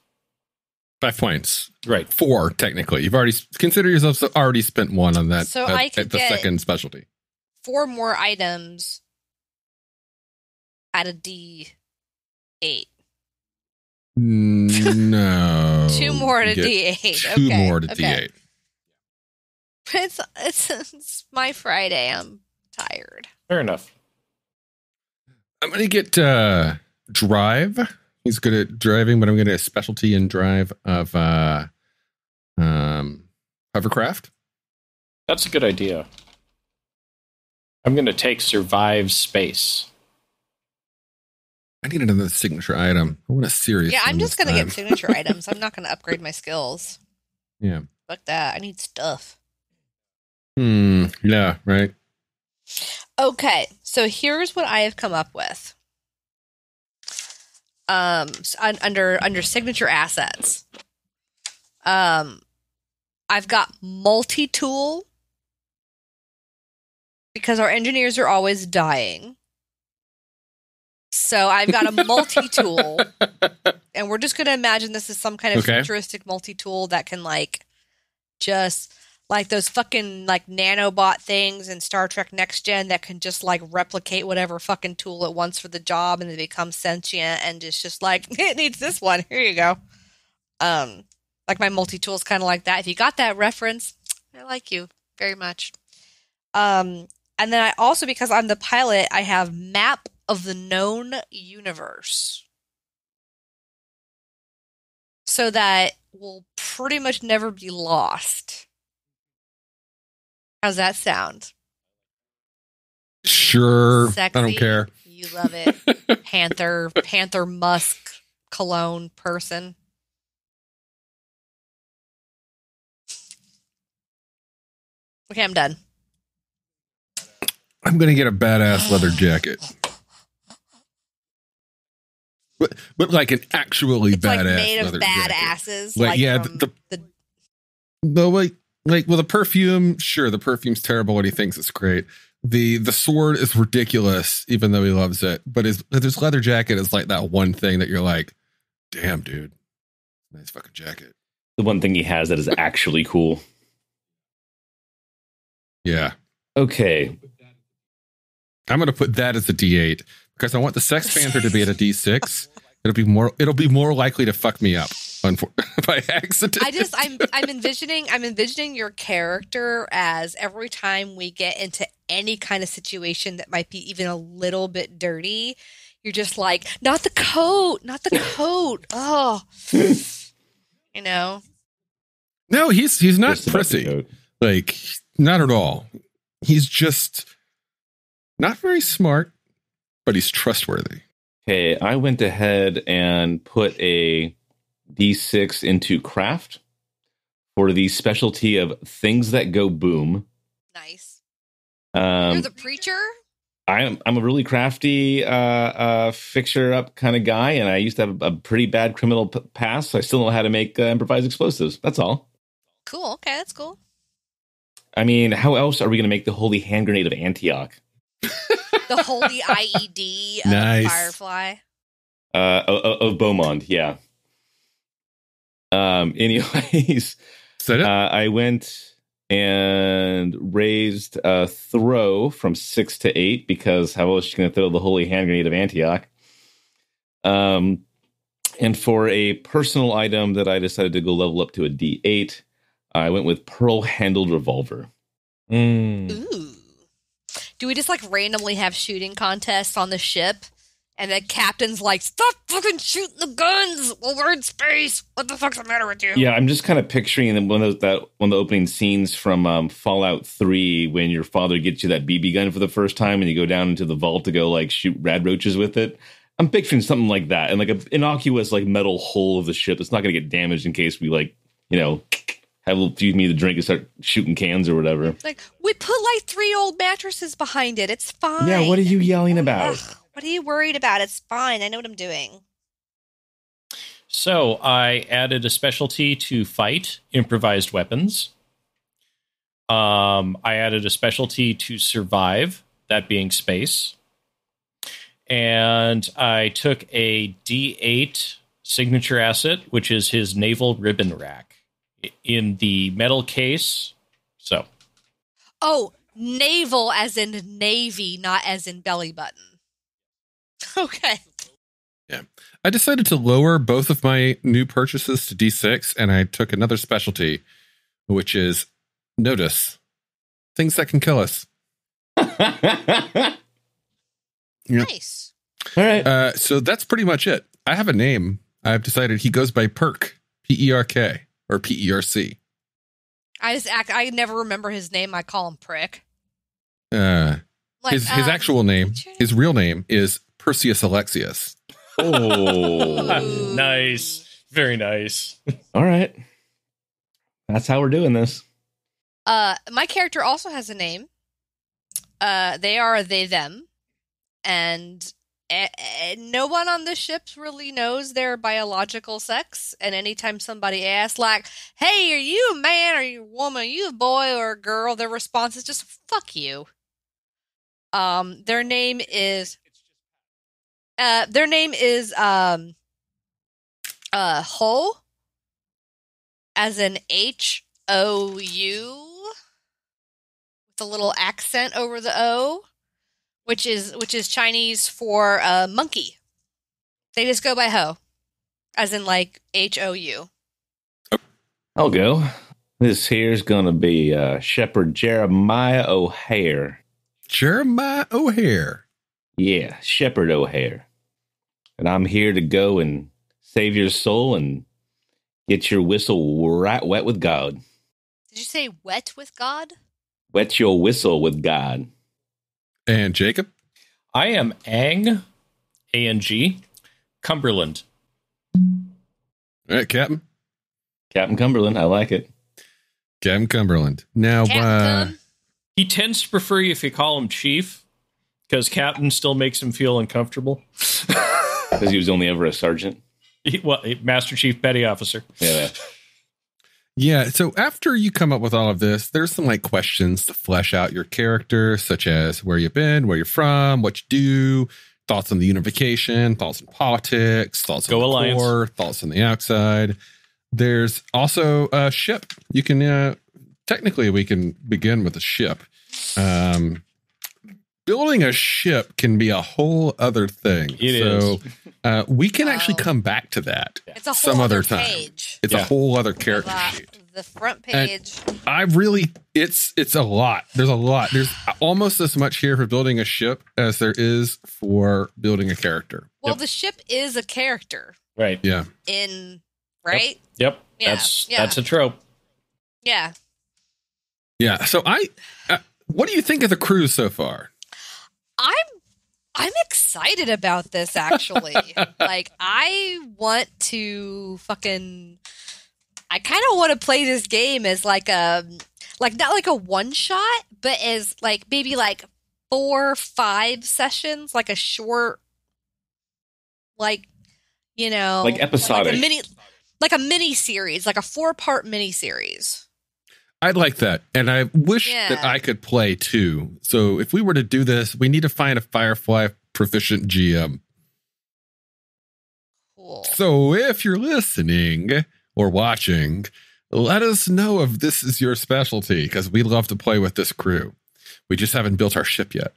5 points. Right. 4, technically. You've already consider yourself already spent one on that. So I could at the get second specialty. 4 more items at a D8. No. 2 more at a D8. 2 more at a D8. It's my Friday. I'm tired. Fair enough. I'm going to get drive. He's good at driving, but I'm going to get a specialty in drive of hovercraft. That's a good idea. I'm going to take survive space. I need another signature item. I want a serious. Yeah, I'm just going to get signature items. I'm not going to upgrade my skills. Yeah. Fuck that. I need stuff. Yeah, right. Okay, so here's what I have come up with. Under signature assets. I've got multi-tool, because our engineers are always dying. So I've got a multi-tool, and we're just going to imagine this is some kind of futuristic multi-tool that can just like those fucking nanobot things in Star Trek Next Gen that can just replicate whatever fucking tool it wants for the job, and they become sentient, and it's just it needs this one. Here you go. My multi-tool is kind of like that. If you got that reference, I like you very much. And then I also, because I'm the pilot, I have map of the known universe, so that we'll pretty much never be lost. How's that sound? Sure. Sexy. I don't care. You love it. Panther musk cologne person. Okay, I'm done. I'm going to get a badass leather jacket. But like an actually it's badass made of leather badasses. Jacket. The perfume, sure, the perfume's terrible and he thinks it's great. The sword is ridiculous, even though he loves it. But his leather jacket is that one thing that you're like, damn, dude, nice fucking jacket. The one thing he has that is actually cool. Yeah. Okay. I'm going to put that as a D8 because I want the Sex Panther to be at a D6. It'll be more likely to fuck me up by accident. I'm envisioning your character as every time we get into any kind of situation that might be even a little bit dirty, you're just like, not the coat. Oh, you know. No, he's not prissy. Like, not at all. He's just not very smart, but he's trustworthy. Okay, I went ahead and put a D6 into craft for the specialty of things that go boom. Nice. You're the preacher? I'm a really crafty fixer up kind of guy, and I used to have a pretty bad criminal past, so I still know how to make improvised explosives. That's all. Cool. Okay, that's cool. I mean, how else are we going to make the holy hand grenade of Antioch? The holy IED of Nice. Firefly. Of Beaumont, yeah. Anyways, I went and raised a throw from 6 to 8 because how else are you going to throw the holy hand grenade of Antioch? And for a personal item that I decided to go level up to a D8, I went with pearl-handled revolver. Ooh. Do we just like randomly have shooting contests on the ship? And the captain's like, stop fucking shooting the guns while we're in space. What the fuck's the matter with you? Yeah, I'm just kind of picturing one of the opening scenes from Fallout 3 when your father gets you that BB gun for the first time and you go down into the vault to go like shoot rad roaches with it. I'm picturing something like that and like an innocuous like metal hull of the ship that's not going to get damaged in case we like, have a little feed me the drink and start shooting cans or whatever. Like, we put like 3 old mattresses behind it. It's fine. Yeah, what are you yelling about? Ugh, what are you worried about? It's fine. I know what I'm doing. So I added a specialty to fight improvised weapons. I added a specialty to survive, that being space. And I took a D8 signature asset, which is his naval ribbon rack, in the metal case. So. Oh, naval as in navy, not as in belly button. Okay. Yeah. I decided to lower both of my new purchases to D6, and I took another specialty, which is notice things that can kill us. Nice. All right. So that's pretty much it. I have a name. I've decided he goes by Perk, P-E-R-K, or P-E-R-C. I never remember his name. I call him Prick. His actual name, his real name is Perseus Alexius. Oh, nice. Very nice. All right. That's how we're doing this. My character also has a name. They are they, them. And no one on the ship really knows their biological sex. And anytime somebody asks, like, hey, are you a man? Are you a woman? Are you a boy or a girl? Their response is just, fuck you. Their name is Ho, as in H-O-U, with a little accent over the O, which is Chinese for monkey. They just go by Ho, as in like H-O-U. I'll go. This here's gonna be Shepherd Jeremiah O'Hare. Jeremiah O'Hare. Yeah, Shepherd O'Hare. And I'm here to go and save your soul and get your whistle right wet with God. Did you say wet with God? Wet your whistle with God. And Jacob? I am Ang, A-N-G, Cumberland. All right, Captain. Captain Cumberland, I like it. Captain Cumberland. Now, he tends to prefer you if you call him Chief, because Captain still makes him feel uncomfortable. Because he was only ever a sergeant. Master Chief Petty Officer. Yeah. Yeah, so after you come up with all of this, there's some like questions to flesh out your character, such as where you've been, where you're from, what you do, thoughts on the unification, thoughts on politics, thoughts on the core, thoughts on the outside. There's also a ship. You can technically we can begin with a ship. Building a ship can be a whole other thing. We can actually come back to that It's a whole some other time. page. It's a whole other character sheet. The front page. And it's a lot. There's a lot. There's almost as much here for building a ship as there is for building a character. Well, the ship is a character. Right. Yeah. Right? Yep. Yeah. That's a trope. Yeah. Yeah. So what do you think of the cruise so far? I'm excited about this, actually. Like, I want to I kind of want to play this game as not like a one shot, but as like maybe like 4 or 5 sessions, like a short, like episodic, like a mini series, like a 4-part mini series. I'd like that. And I wish that I could play too. So if we were to do this, we need to find a Firefly proficient GM. Cool. So if you're listening or watching, let us know if this is your specialty, because we love to play with this crew. We just haven't built our ship yet.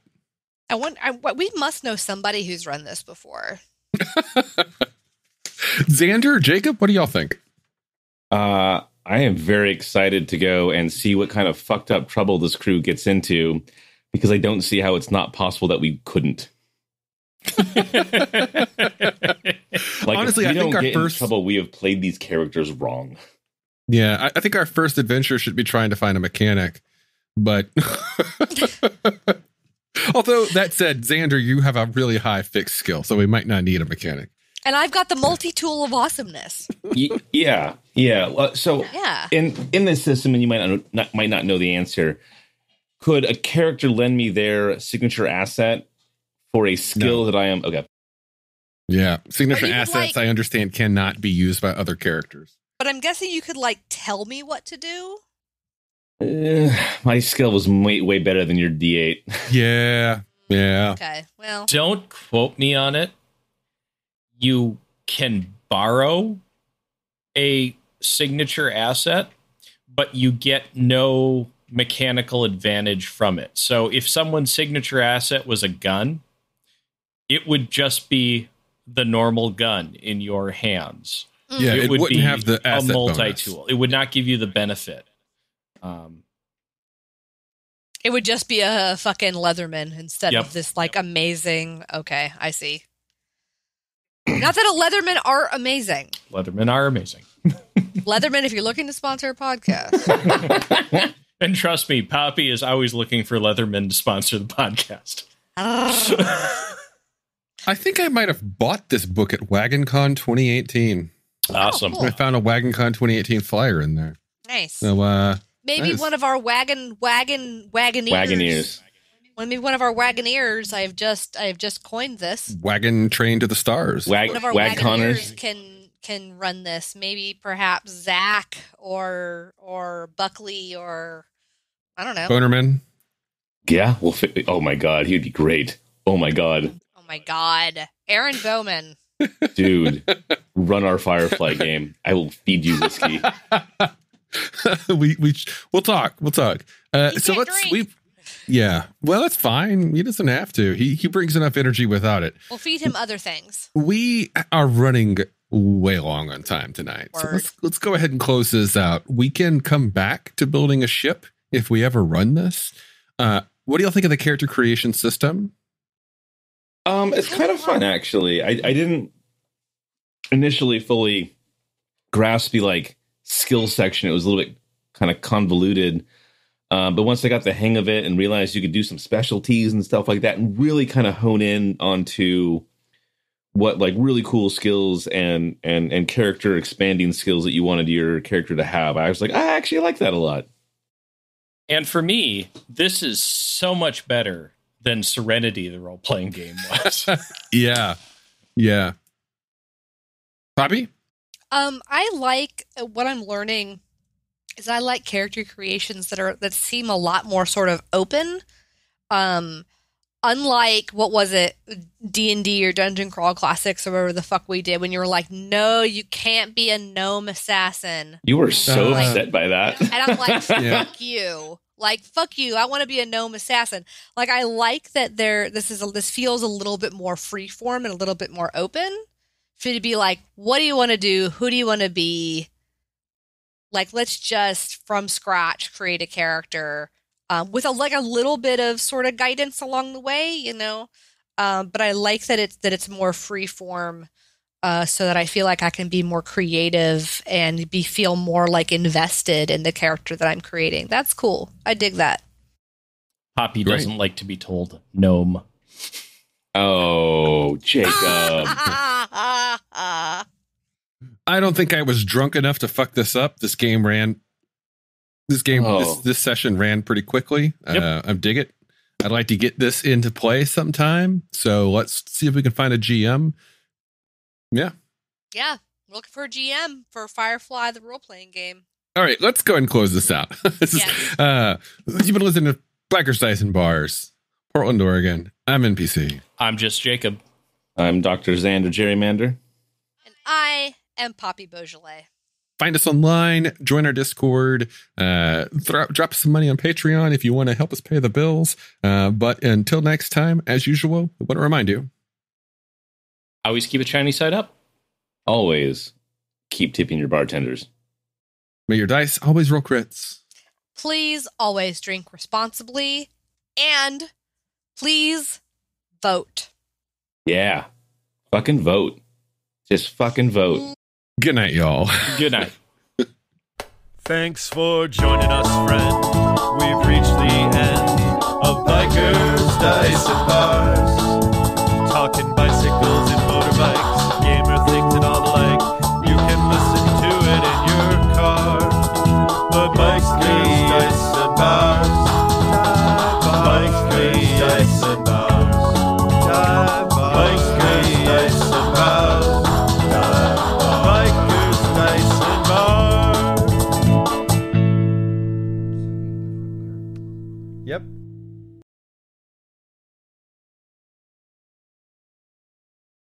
We must know somebody who's run this before. Xander, Jacob, what do y'all think? I am very excited to go and see what kind of fucked up trouble this crew gets into, because I don't see how it's not possible that we couldn't. Honestly, I think our first trouble, we have played these characters wrong. Yeah, I think our first adventure should be trying to find a mechanic. But although that said, Xander, you have a really high fixed skill, so we might not need a mechanic. And I've got the multi-tool of awesomeness. Yeah. So in this system, and you might not know the answer, could a character lend me their signature asset for a skill that I am? Okay. Yeah. Signature assets, I understand, cannot be used by other characters. But I'm guessing you could tell me what to do. My skill was way better than your D8. Yeah. Okay. Well, don't quote me on it. You can borrow a signature asset, but you get no mechanical advantage from it. So if someone's signature asset was a gun, it would just be the normal gun in your hands. Yeah, it wouldn't have the asset a multi-tool. bonus. It would not give you the benefit. it would just be a fucking Leatherman instead of this amazing. Okay, I see. Not that a Leatherman are amazing. Leathermen are amazing. Leatherman, if you're looking to sponsor a podcast. And trust me, Poppy is always looking for Leatherman to sponsor the podcast. I think I might have bought this book at WagonCon 2018. Awesome. Oh, cool. I found a WagonCon 2018 flyer in there. Nice. So, maybe one of our wagoneers. Maybe one of our wagoneers. I have just coined this. Wagon train to the stars. One of our wagoneers can run this. Maybe perhaps Zach or Buckley or I don't know. Bonerman. Yeah. Well, oh my God, he'd be great. Oh my God. Oh my God, Aaron Bowman. Dude, run our Firefly game. I will feed you whiskey. We'll talk. So yeah. Well, that's fine. He doesn't have to. He brings enough energy without it. We'll feed him other things. We are running way long on time tonight. Word. So let's go ahead and close this out. We can come back to building a ship if we ever run this. What do y'all think of the character creation system? It's kind of fun, actually. I didn't initially fully grasp the skill section. It was a little bit kind of convoluted. But once I got the hang of it and realized you could do some specialties and stuff like that and really kind of hone in onto what really cool skills and character expanding skills that you wanted your character to have, I was like, I actually like that a lot. And for me, this is so much better than Serenity, the role-playing game was. Yeah. Poppy? I like what I'm learning is I like character creations that seem a lot more sort of open. Unlike what was it, D&D or Dungeon Crawl Classics or whatever the fuck we did when you were like, no, you can't be a gnome assassin. You were so upset by that. And I'm like, fuck you. Like, fuck you, I want to be a gnome assassin. Like, I like that this feels a little bit more freeform and a little bit more open for you to be like, what do you want to do? Who do you want to be? Like, let's just from scratch create a character with a little bit of sort of guidance along the way, you know. But I like that it's more freeform, so that I feel like I can be more creative and feel more like invested in the character that I'm creating. That's cool. I dig that. Poppy doesn't like to be told gnome. Oh, Jacob. I don't think I was drunk enough to fuck this up. This session ran pretty quickly. Yep. I dig it. I'd like to get this into play sometime. So let's see if we can find a GM. Yeah. Yeah. Looking for a GM for Firefly, the role-playing game. All right, let's go ahead and close this out. You've been listening to Bikers, Dice, and Bars, Portland, Oregon. I'm NPC. I'm just Jacob. I'm Dr. Xander Gerrymander. And I am Poppy Beaujolais. Find us online, join our Discord, drop some money on Patreon if you want to help us pay the bills. But until next time, as usual, I want to remind you. Always keep a shiny side up. Always keep tipping your bartenders. May your dice always roll crits. Please always drink responsibly. And please vote. Yeah. Fucking vote. Just fucking vote. Good night, y'all. Good night. Thanks for joining us, friend. We've reached the end of Bikers, Dice, and Bars. Talking bicycles and motorbikes, gamer